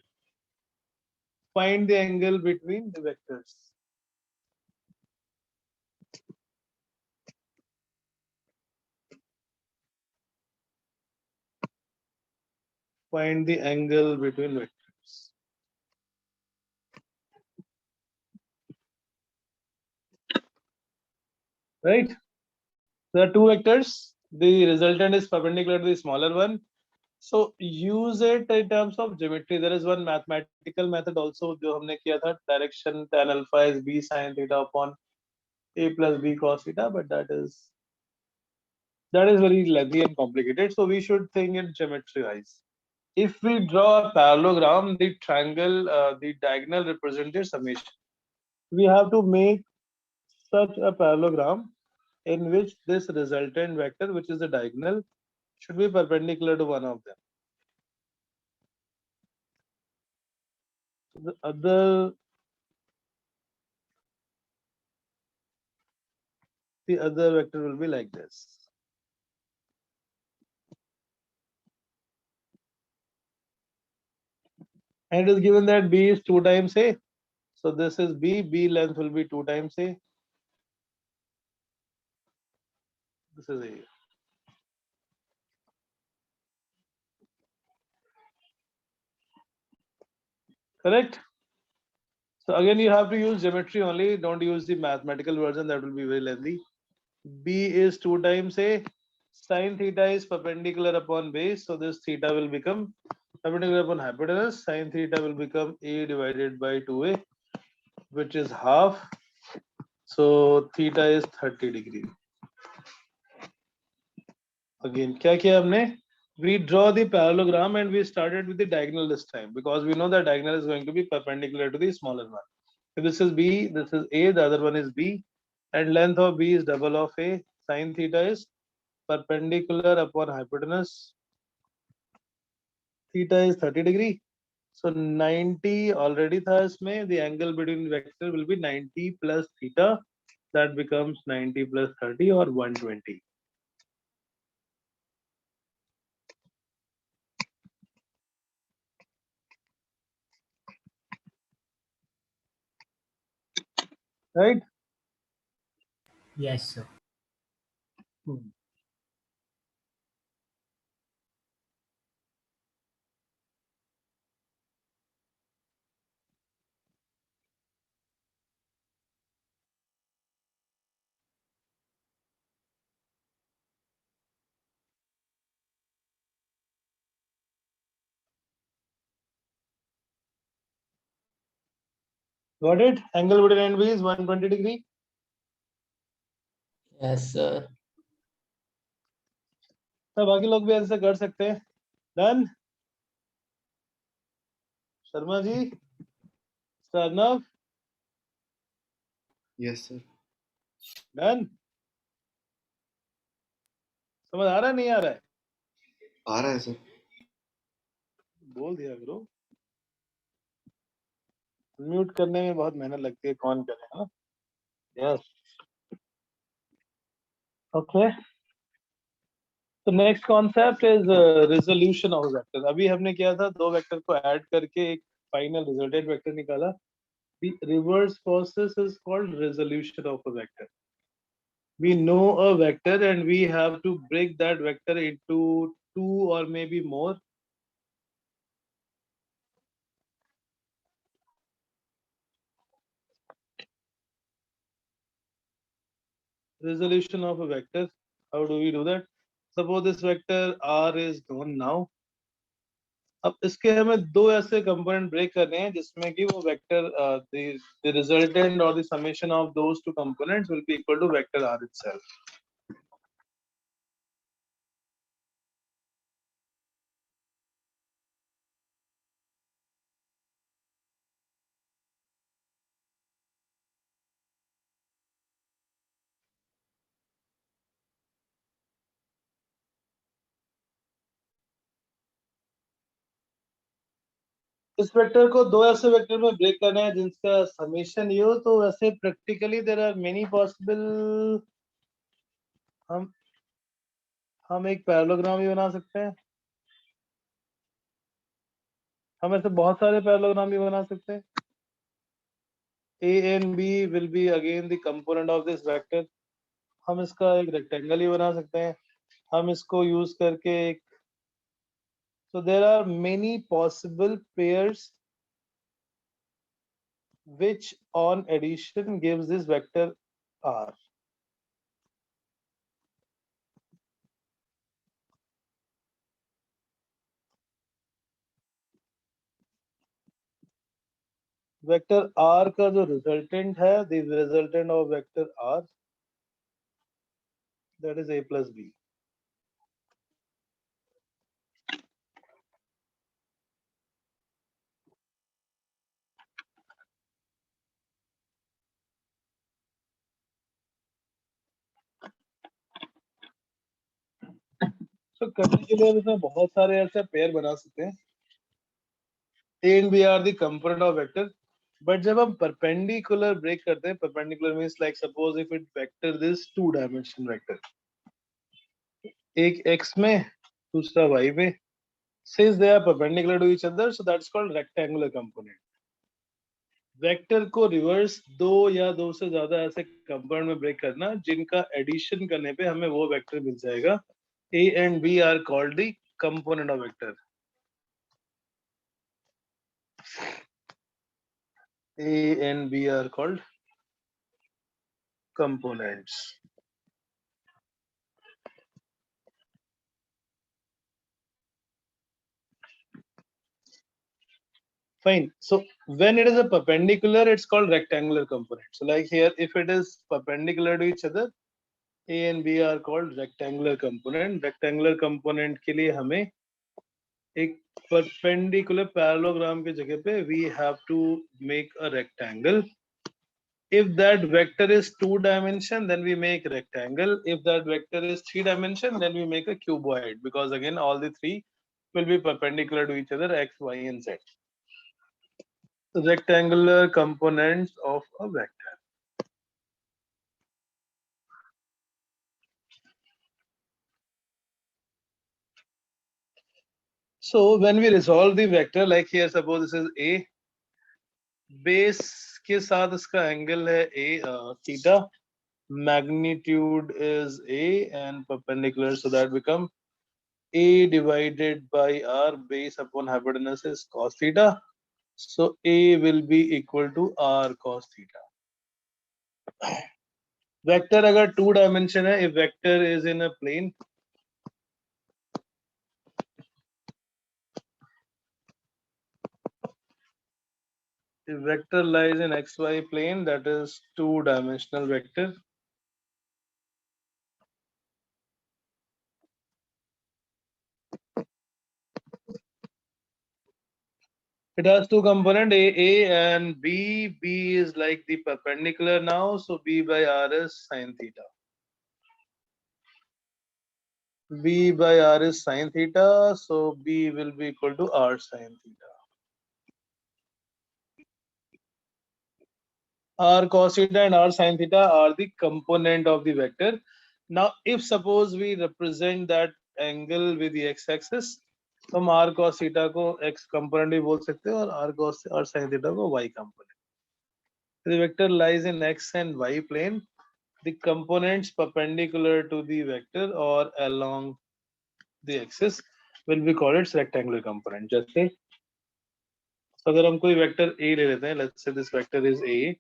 find the angle between the vectors. Find the angle between vectors. Right? There are two vectors. The resultant is perpendicular to the smaller one. So use it in terms of geometry. There is one mathematical method also जो हमने किया था. Direction tan alpha is b sin theta upon a plus b cos theta, but that is very lengthy and complicated. So we should think in geometry wise. If we draw a parallelogram, the triangle, the diagonal represents summation. We have to make such a parallelogram in which this resultant vector, which is the diagonal, should be perpendicular to one of them. So the other vector will be like this. And it is given that B is 2 times A. So this is B. B length will be 2 times A. This is A. Correct? So again, you have to use geometry only. Don't use the mathematical version. That will be very lengthy. B is 2 times A. Sin theta is perpendicular upon base. So this theta will become perpendicular upon hypotenuse. Sin theta will become A divided by 2A, which is half. So theta is 30 degree. Again, क्या किया हमने? We draw the parallelogram and we started with the diagonal this time because we know that diagonal is going to be perpendicular to the smaller one. So this is B, this is A, the other one is B, and length of B is double of A. Sin theta is perpendicular upon hypotenuse. Theta is 30 degree. So 90 already था इसमें. The angle between vector will be 90 plus theta. That becomes 90 plus 30 or 120. Right? Yes, sir. Got it? Angle between A and B is 120 degree. Yes, sir. तो बाकी लोग भी ऐसे कर सकते हैं. Done? Sharma ji, Starnav, Yes, sir. done? समझ आ रहा है नहीं आ रहा है? आ रहा है सर. बोल दिया करो. म्यूट करने में बहुत मेहनत लगती है. कौन करेगा? Yes. Okay. तो next concept is resolution of vector. अभी हमने किया था दो वेक्टर को ऐड करके एक फाइनल रिजल्टेंट वेक्टर निकाला. The reverse process is called resolution of a vector. We know a vector and we have to break that vector into two or maybe more. Resolution of a vector. How do we do that? Suppose this vector R is known now. अब इसके हमें दो ऐसे component break करने हैं जिसमें कि वो vector the resultant or the summation of those two components will be equal to vector R itself. इस वेक्टर को दो ऐसे वेक्टर में ब्रेक करना है जिनका समेशन ये हो. तो वैसे practically there are many possible. हम एक पैरेललोग्राम भी बना सकते हैं. हम ऐसे बहुत सारे पैरेललोग्राम भी बना सकते हैं. A and B will be again the component of this vector. हम इसका एक रेक्टेंगल ही बना सकते हैं. हम इसको यूज करके एक. So there are many possible pairs which on addition gives this vector R. Vector R का जो रिजल्टेंट है, the resultant of vector R, that is A plus B. So करने के लिए हम इसमें बहुत सारे ऐसे पेयर बना सकते हैं. A and B are the component of vector. But जब हम perpendicular break करते हैं, perpendicular means like suppose if it vector this two dimension vector. एक x में दूसरा y में. since they are perpendicular to each other, so that's called rectangular component. Vector को reverse दो या दो से ज्यादा ऐसे कंपोनेंट में ब्रेक करना जिनका एडिशन करने पे हमें वो वेक्टर मिल जाएगा. A and B are called the component of vector. A and B are called components. Fine. So when it is a perpendicular, it's called rectangular component. So like here, if it is perpendicular to each other, A and B are called rectangular component. Rectangular component के लिए हमें एक perpendicular parallelogram के जगह पे we have to make a rectangle. If that vector is 2 dimension, then we make rectangle. If that vector is 3 dimension, then we make a cuboid, because again all the three will be perpendicular to each other, x, y, and z. Rectangular components of a vector. So when we resolve the vector, like here, suppose this is A, base के साथ इसका angle है A, theta, magnitude is A and perpendicular, so that become A divided by R, base upon hypotenuse is cos theta. So A will be equal to R cos theta. Vector अगर 2 dimension है, if vector is in a plane, if vector lies in xy plane, that is 2-dimensional vector. It has two components, A and B. B is like the perpendicular now, so B by R is sin theta. B by R is sin theta, so B will be equal to R sin theta. R cos theta and R sin theta are the component of the vector. Now, if suppose we represent that angle with the x-axis, तो हम R cos theta को x component भी बोल सकते हैं और R sin theta को y component. The vector lies in x and y plane. The components perpendicular to the vector or along the axis will be called its rectangular component. जैसे अगर हम कोई vector A ले लेते हैं, let's say this vector is A.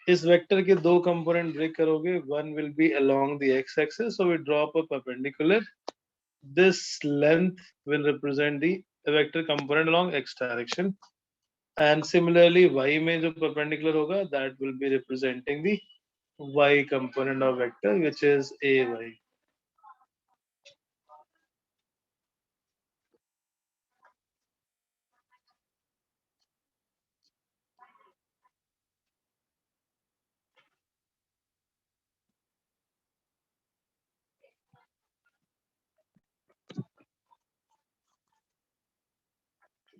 इस vector के दो कंपोनेंट ब्रेक करोगे, one will be along the x-axis, so we draw up a perpendicular. This length will represent the vector component along x direction, and similarly y में जो perpendicular होगा, that will be representing the y component of vector, which is ay.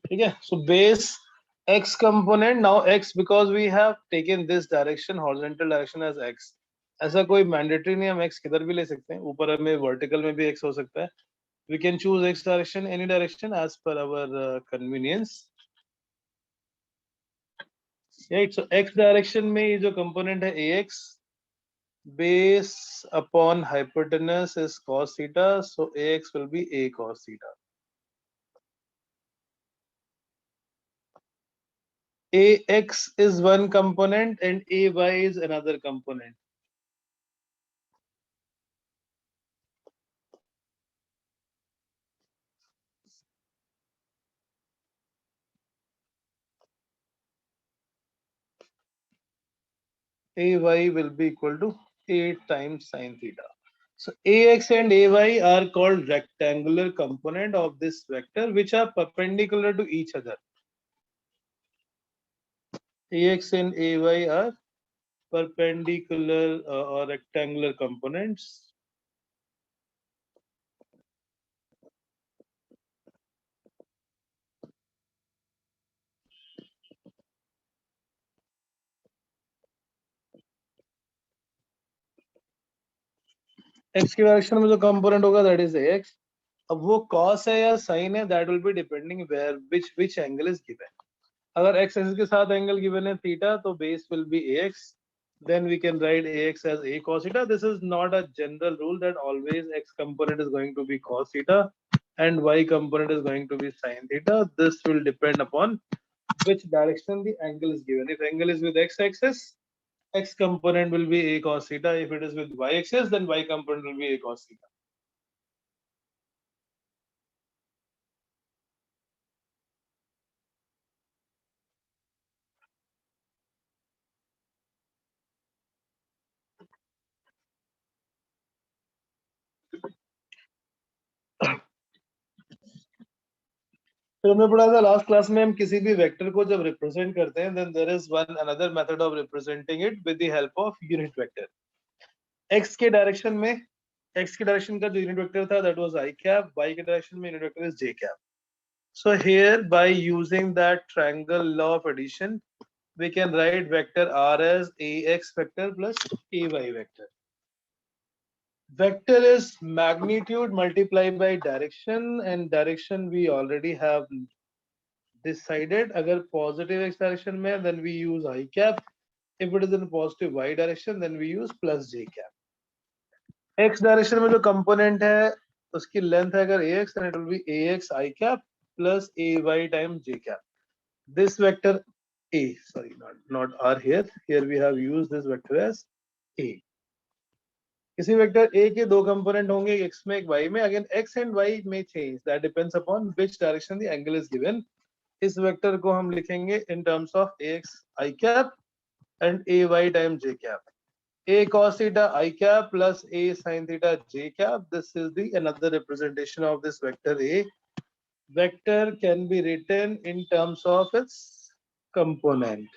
ठीक है, so base x component, now x, because we have taken this direction, horizontal direction as x. ऐसा कोई mandatory नहीं, हम x किधर भी ले सकते हैं, ऊपर हमें वर्टिकल में भी x हो सकता है. We can choose x direction, any direction as per our convenience. Right, so x direction में ये जो component है ax, base upon hypotenuse is cos theta, so ax will be a cos theta. Ax is one component and ay is another component. Ay will be equal to a times sin theta. So ax and ay are called rectangular component of this vector, which are perpendicular to each other. Ax and ay are perpendicular or rectangular components. X की direction में जो component होगा, that is ax. अब वो cos है या sin है, that will be depending where which angle is given. अगर x axis के साथ angle given है theta, तो base will be ax. Then we can write ax as a cos theta. This is not a general rule that always x component is going to be cos theta and y component is going to be sin theta. This will depend upon which direction the angle is given. If angle is with x axis, x component will be a cos theta. If it is with y axis, then y component will be a cos theta. फिर हमने पढ़ा था last class में, हम किसी भी vector को जब रिप्रेजेंट करते हैं, then there is one another method of representing it with the help of unit vector. x के डायरेक्शन में, x के डायरेक्शन का जो यूनिट वेक्टर था that was I cap, y के डायरेक्शन में unit vector is j cap. So here by using that triangle law of addition, we can write vector r as ax vector plus ay vector. Vector is magnitude multiplied by direction, and direction we already have decided. Agar positive x direction mein, then we use I cap. If it is in positive y direction, then we use plus j cap. X direction में जो component है, उसकी length है अगर ax, then it will be ax I cap plus ay times j cap. This vector a, sorry, not r here. Here we have used this vector as a. किसी vector a के दो component होंगे, एक x में एक y में. Again x and y may change, that depends upon which direction the angle is given. इस vector को हम लिखेंगे in terms of ax I cap and ay times j cap. A cos theta I cap plus a sin theta j cap. This is the another representation of this vector a. Vector can be written in terms of its component.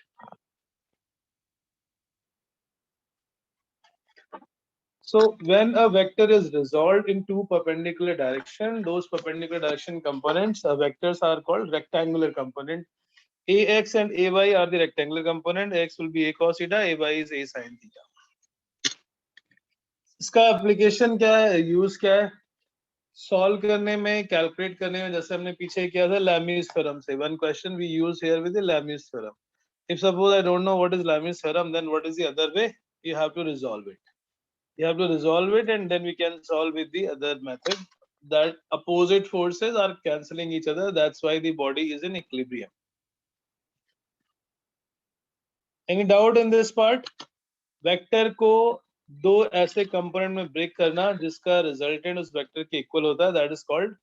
So when a vector is resolved in two perpendicular direction, those perpendicular direction components, vectors are called rectangular component. Ax and ay are the rectangular component. X will be a cos theta, ay is a sin theta. इसका application क्या है, use क्या है? Solve करने में, calculate करने में, जैसे हमने पीछे किया था Lami's theorem से. One question we use here with the Lami's theorem. If suppose I don't know what is Lami's theorem, then what is the other way? You have to resolve it. You have to resolve it, and then we can solve with the other method. That opposite forces are cancelling each other. That's why the body is in equilibrium. Any doubt in this part? Vector को दो ऐसे component में break करना जिसका resultant उस vector के equal होता है, that is called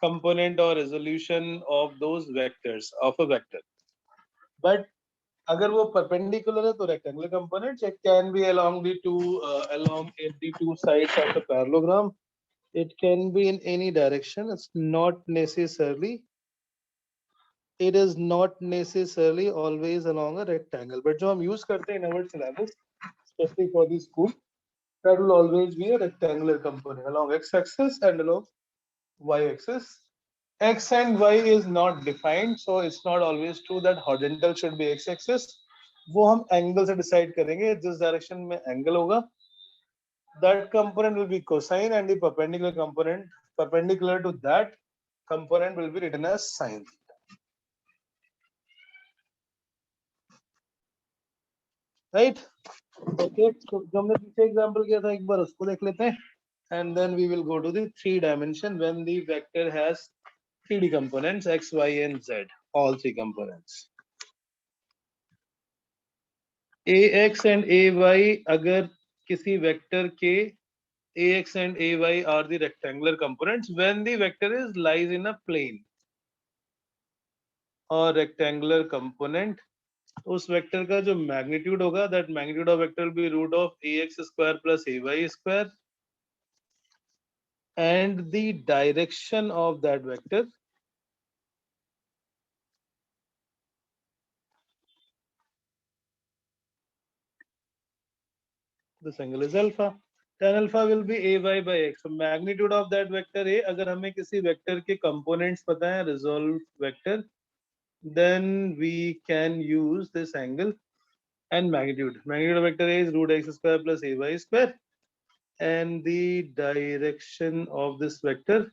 component or resolution of those vectors of a vector. But अगर वो perpendicular है तो rectangular components, it can be along the two sides of the parallelogram. It can be in any direction. It's not necessarily. It is not necessarily always along a rectangle. But जो हम use करते हैं in our syllabus, especially for the school, that will always be a rectangular component along x-axis and along y-axis. X and y is not defined, so it's not always true that horizontal should be x-axis. वो हम angle से decide करेंगे, जिस direction में angle होगा, that component will be cosine, and the perpendicular component perpendicular to that component will be written as sin theta. Right? Okay, so जो हमने पीछे example किया था, एक बार उसको देख लेते हैं, and then we will go to the 3 dimension when the vector has 3D components x, y, and z, all 3 components. Ax and ay, अगर किसी vector के Ax and ay are the rectangular components when the vector lies in a plane or rectangular component, उस vector का जो magnitude होगा, that magnitude of vector will be root of ax square plus ay square, and the direction of that vector this angle is alpha. Tan alpha will be ay by x. So magnitude of that vector a, अगर हमें किसी vector के components पता है, resolved vector, then we can use this angle and magnitude. Magnitude of vector a is root x square plus ay square, and the direction of this vector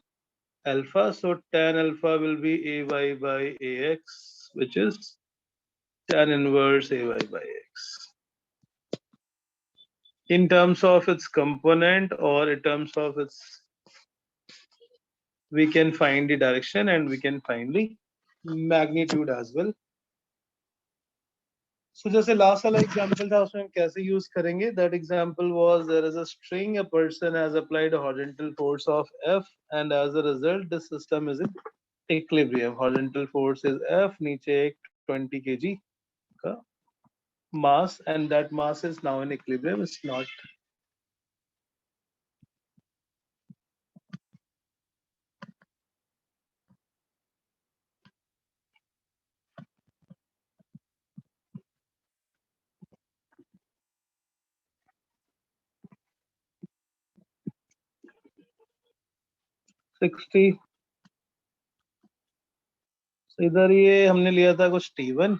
alpha. So tan alpha will be ay by ax, which is tan inverse ay by x. In terms of its component or in terms of its, we can find the direction and we can find the magnitude as well. So जैसे last वाला example था उसमें हम कैसे use करेंगे? That example was there is a string, a person has applied a horizontal force of F and as a result the system is in equilibrium. Horizontal force is F, नीचे एक 20 kg का mass and that mass is now in equilibrium. It's not. $60. So इधर ये हमने लिया था कुछ T1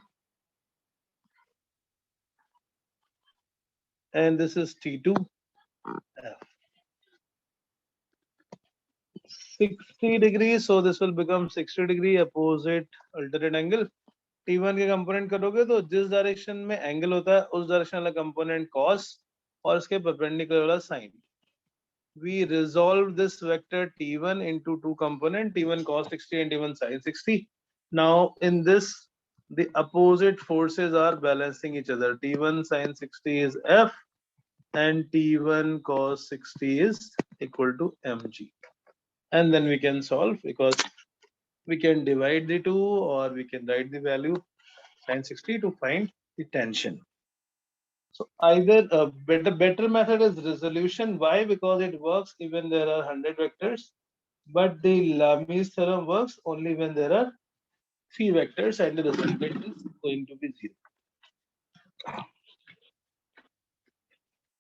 and this is T2. 60 degrees, so this will become 60 degree opposite alternate angle. T1 के कंपोनेंट करोगे तो जिस डायरेक्शन में एंगल होता है उस डायरेक्शन वाला कंपोनेंट cos और इसके परपेंडिकुलर वाला sin. We resolve this vector T1 into two component, T1 cos 60 and T1 sin 60. Now in this, the opposite forces are balancing each other. T1 sin 60 is F and T1 cos 60 is equal to mg. And then we can solve because we can divide the two or we can write the value sin 60 to find the tension. So either a better method is resolution. Why? Because it works even there are 100 vectors, but the Lami's theorem works only when there are 3 vectors and the resultant is going to be 0.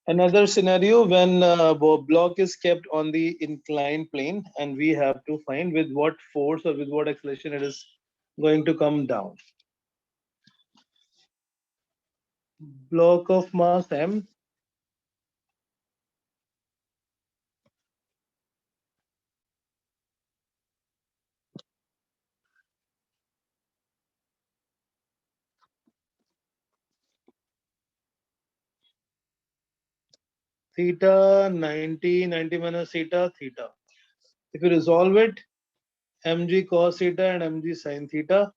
Another scenario when block is kept on the inclined plane and we have to find with what force or with what acceleration it is going to come down. Block of mass m, theta 90 minus theta. If you resolve it, mg cos theta and mg sin theta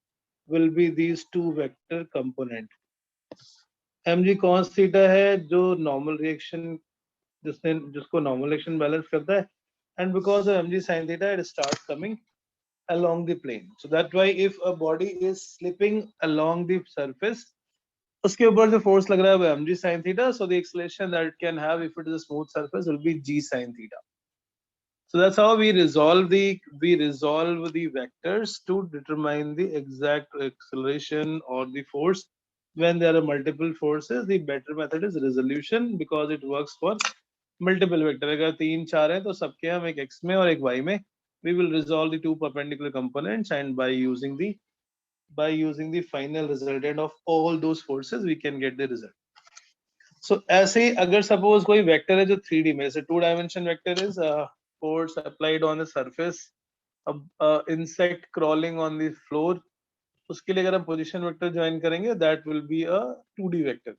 will be these two vector component. mg cos theta है जो normal reaction जिसको normal reaction balance करता है, and because of mg sin theta it starts coming along the plane. So that's why if a body is slipping along the surface, उसके ऊपर जो force लग रहा है वो mg sin theta, so the acceleration that it can have if it is a smooth surface will be g sin theta. So that's how we resolve the vectors to determine the exact acceleration or the force when there are multiple forces. The better method is resolution because it works for multiple vector. अगर 3 4 हैं तो सबके हम एक x में और एक y में we will resolve the two perpendicular components and by using the final resultant of all those forces we can get the result. So ऐसे ही अगर suppose कोई vector है जो 3D में जैसे 2 dimension vector is force applied on the surface, insect crawling on the floor, उसके लिए अगर हम position vector join करेंगे that will be a 2D vector.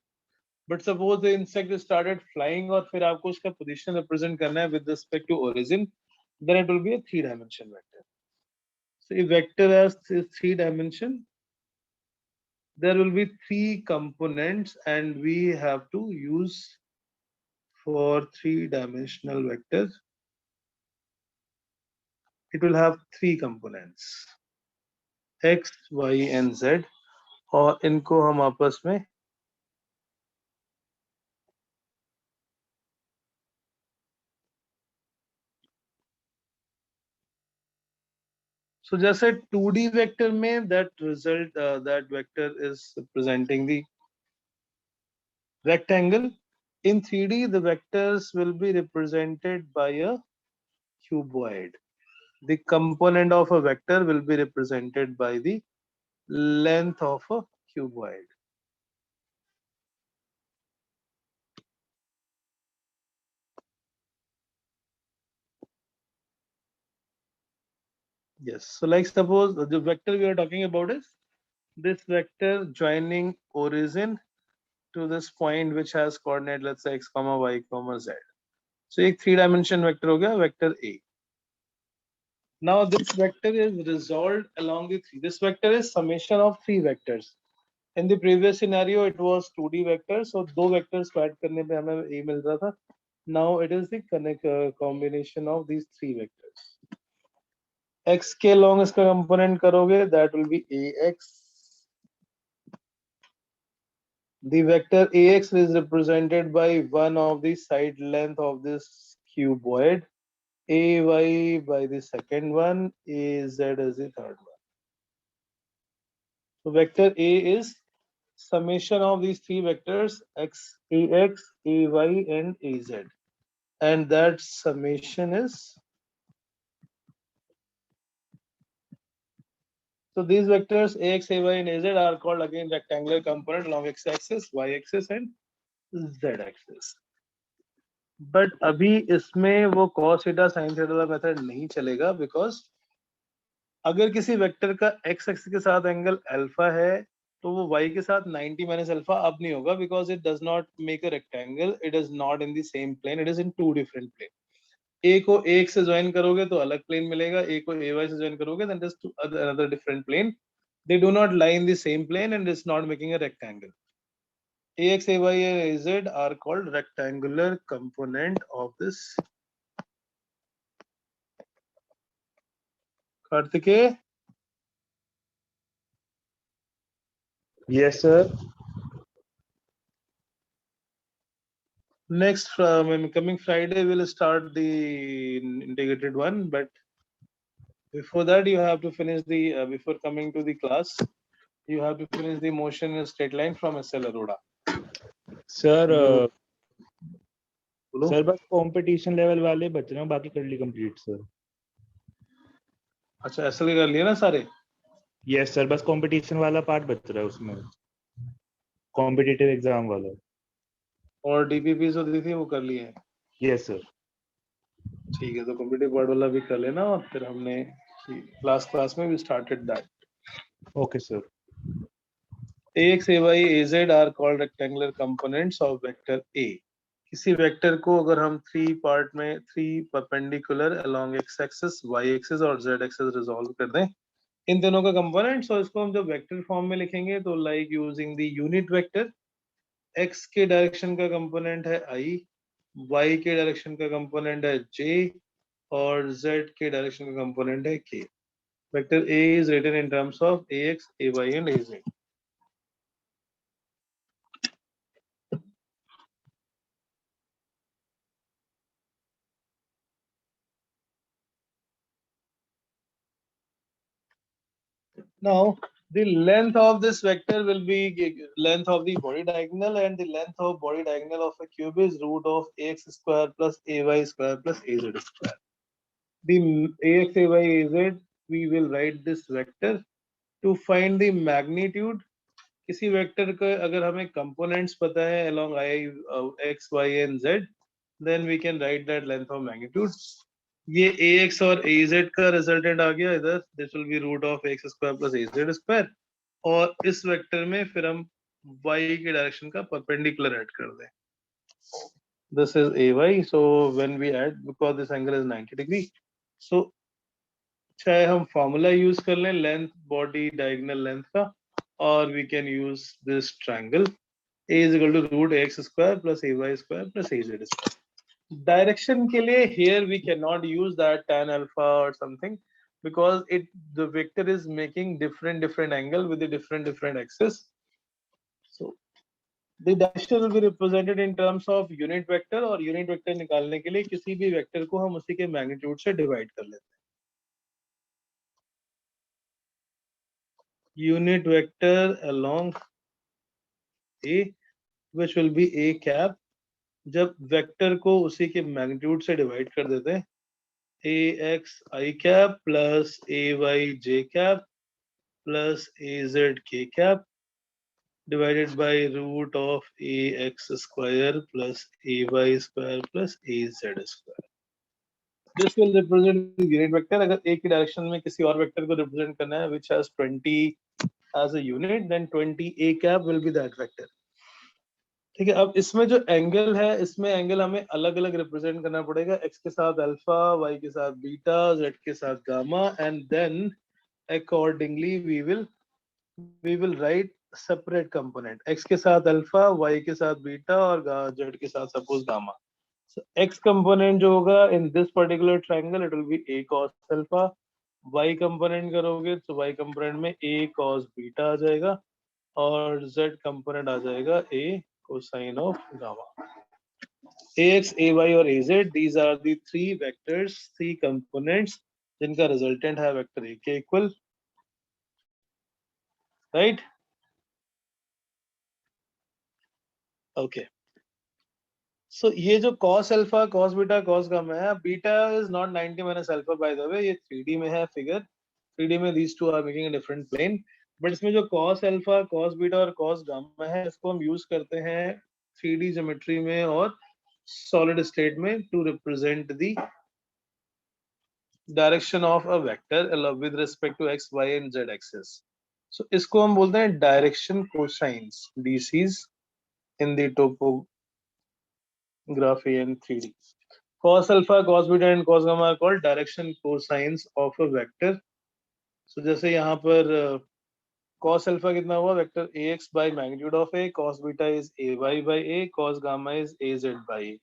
But suppose the insect started flying और फिर आपको उसका position represent करना है with respect to origin, then it will be a 3-dimension vector. So a vector has 3 dimension, there will be 3 components and we have to use for 3-dimensional vector. It will have 3 components x, y and z और इनको हम आपस में so जैसे 2D vector में that vector is representing the rectangle. In 3D the vectors will be represented by a cuboid. The component of a vector will be represented by the length of a cuboid. Yes. So like suppose the vector we are talking about is this vector joining origin to this point which has coordinate, let's say x comma y comma z. So एक 3-dimension vector हो गया vector A. Now this vector is resolved along the three. This vector is summation of three vectors. In the previous scenario, it was 2D vector. So दो vectors को add करने पे हमें A मिल रहा था. Now it is the combination of these three vectors. X के long इसका component करोगे, that will be AX. The vector AX is represented by one of the side length of this cuboid. AY by the second one, AZ is the third one. So vector A is summation of these three vectors x, AX, AY and AZ. And that summation is, so these vectors AX, AY and AZ are called again rectangular component along x-axis, y-axis and z-axis. But अभी इसमें वो cos theta sin theta वाला method नहीं चलेगा because अगर किसी vector का x axis के साथ एंगल अल्फा है तो वो y के साथ 90 माइनस अल्फा अब नहीं होगा because it does not make a rectangle, it is not in the same plane, it is in two different plane. A को AX से ज्वाइन करोगे तो अलग प्लेन मिलेगा, A को AY से ज्वाइन करोगे then it is another different plane. They do not lie in the same plane and it's not making a rectangle. AX, AY and AZ are called rectangular component of this. Kartikeya? Yes, sir. Next, coming Friday, we'll start the integrated one. But before that, you have to finish the, before coming to the class, you have to finish the motion in a straight line from SL Arora. Sir, बोलो. Sir बस competition level वाले बच रहे हैं, बाकी कर ली complete sir. अच्छा SL के कर लिए ना सारे? यस सर, बस कंपटीशन वाला पार्ट बच रहा है उसमें, कॉम्पिटिटिव एग्जाम वाला. और DPP जो दी थी वो कर लिए हैं. Yes sir. ठीक है, तो कॉम्पिटिटिव पार्ट वाला भी कर लेना और फिर हमने क्लास में we started that. Okay sir. AX, AY, AZ are called rectangular components of vector A. किसी वेक्टर को अगर हम थ्री पार्ट में three perpendicular along X axis, Y axis और जेड एक्सिस रिजॉल्व कर दें इन दोनों का कंपोनेंट्स, और इसको हम जब वेक्टर फॉर्म में लिखेंगे तो like using the unit vector, x के डायरेक्शन का कंपोनेंट है आई, वाई के डायरेक्शन का कंपोनेंट है जे और जेड के डायरेक्शन का कंपोनेंट है K. Vector A is written in terms of AX, AY and AZ. Now, the length of this vector will be length of the body diagonal, and the length of body diagonal of a cube is root of AX square plus AY square plus AZ square. The AX, AY, AZ, we will write this vector to find the magnitude. किसी vector का अगर हमें components पता है along x, y and z, then we can write that length of magnitude. ये AX और AZ का resultant आ गया इधर, this will be root of AX square plus AZ square, और इस वेक्टर में फिर हम y के डायरेक्शन का परपेंडिकुलर ऐड कर दें. This is AY, so when we add, because this angle is 90 degree, so चाहे हम फॉर्मूला यूज कर लें लेंथ बॉडी डायगोनल लेंथ का, और we can use this triangle A is equal to root AX square plus AY square plus AZ square. Direction के लिए here we cannot use that tan alpha or something because the vector is making different angle with the different axis. So the direction will be represented in terms of unit vector, और unit vector निकालने के लिए किसी भी vector को हम उसी के magnitude से divide कर लेते हैं. Unit vector along A, which will be A cap, जब वेक्टर को उसी के मैग्नीट्यूड से डिवाइड कर देते हैं, AX I cap plus AY J cap plus AZ K cap divided by root of AX square plus AY square plus AZ square. This will represent the unit vector. अगर एक ही direction में किसी और vector को represent करना है which has 20 as a unit, then 20 a cap will be that vector. ठीक है, अब इसमें जो एंगल है, इसमें एंगल हमें अलग अलग रिप्रेजेंट करना पड़ेगा, x के साथ अल्फा, y के साथ बीटा, z के साथ gamma, and then accordingly we will write separate component, x के साथ अल्फा, y के साथ बीटा और z के साथ suppose gamma. So x component जो होगा in this particular triangle it will be a cos alpha, y component करोगे तो y component में a cos बीटा आ जाएगा और z component आ जाएगा a cosine of gamma. ax, ay और az, these are the three vectors, three components जिनका resultant है vector a के equal, right? Okay. So ये जो cos alpha, cos beta, cos gamma है, beta is not 90 minus alpha by the way, ये 3D में है figure, 3D में these two are making a different plane, but इसमें जो cos alpha, cos beta और cos gamma है, इसको हम use करते हैं 3D geometry में और solid state में to represent the direction of a vector with respect to x, y and z axis. So इसको हम बोलते हैं direction cosines, DCs in the topography and 3D. Cos alpha, cos beta and cos gamma are called direction cosines of a vector. So जैसे यहाँ पर cos alpha कितना हुआ, vector ax by magnitude of a, cos beta is ay by a, cos gamma is az by a.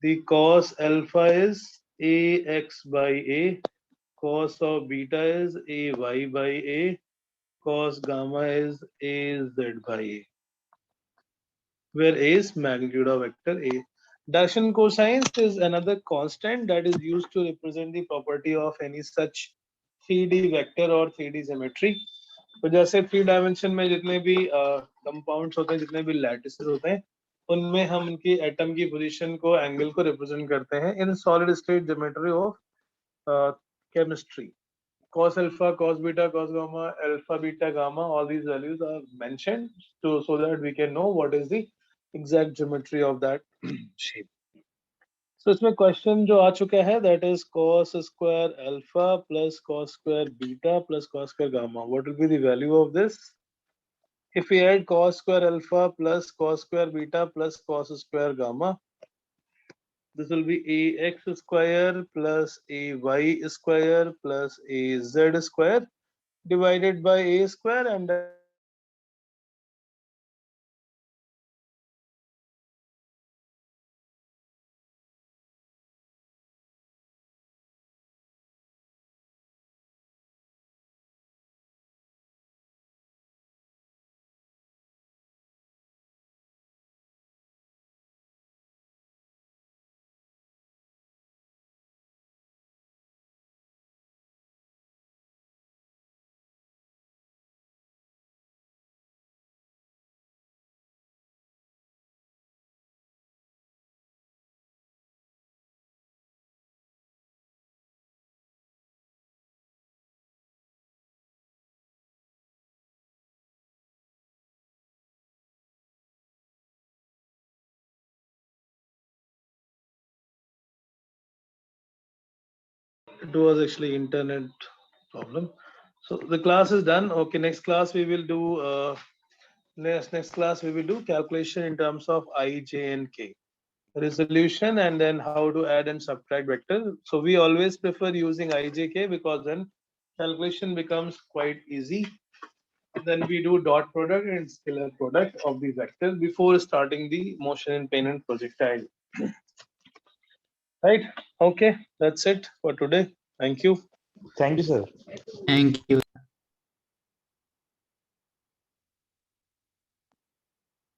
The cos alpha is ax by a, cos of beta is ay by a, cos gamma is az by a, where a is magnitude of vector a. Direction cosines is another constant that is used to represent the property of any such 3D vector or 3D geometry. तो जैसे 3 dimension में जितने भी compounds होते हैं, जितने भी lattices होते हैं, उनमें हम उनकी एटम की पोजीशन को, एंगल को रिप्रेजेंट करते हैं in solid state geometry of chemistry. Cos alpha, cos beta, cos gamma, alpha, beta, gamma, all these values are mentioned so that we can know what is the exact geometry of that shape. So इसमें question जो आ चुका है, that is cos square alpha plus cos square beta plus cos square gamma. What will be the value of this? If we add cos square alpha plus cos square beta plus cos square gamma, this will be ax square plus ay square plus az square divided by a square, and it was actually internet problem. So the class is done. Okay, next class we will do next class we will do calculation in terms of I, j and k, resolution, and then how to add and subtract vector. So we always prefer using I, j, k because then calculation becomes quite easy. Then we do dot product and scalar product of the vectors before starting the motion in plane and projectile. Right? Okay, that's it for today. Thank you. Thank you, sir. Thank you.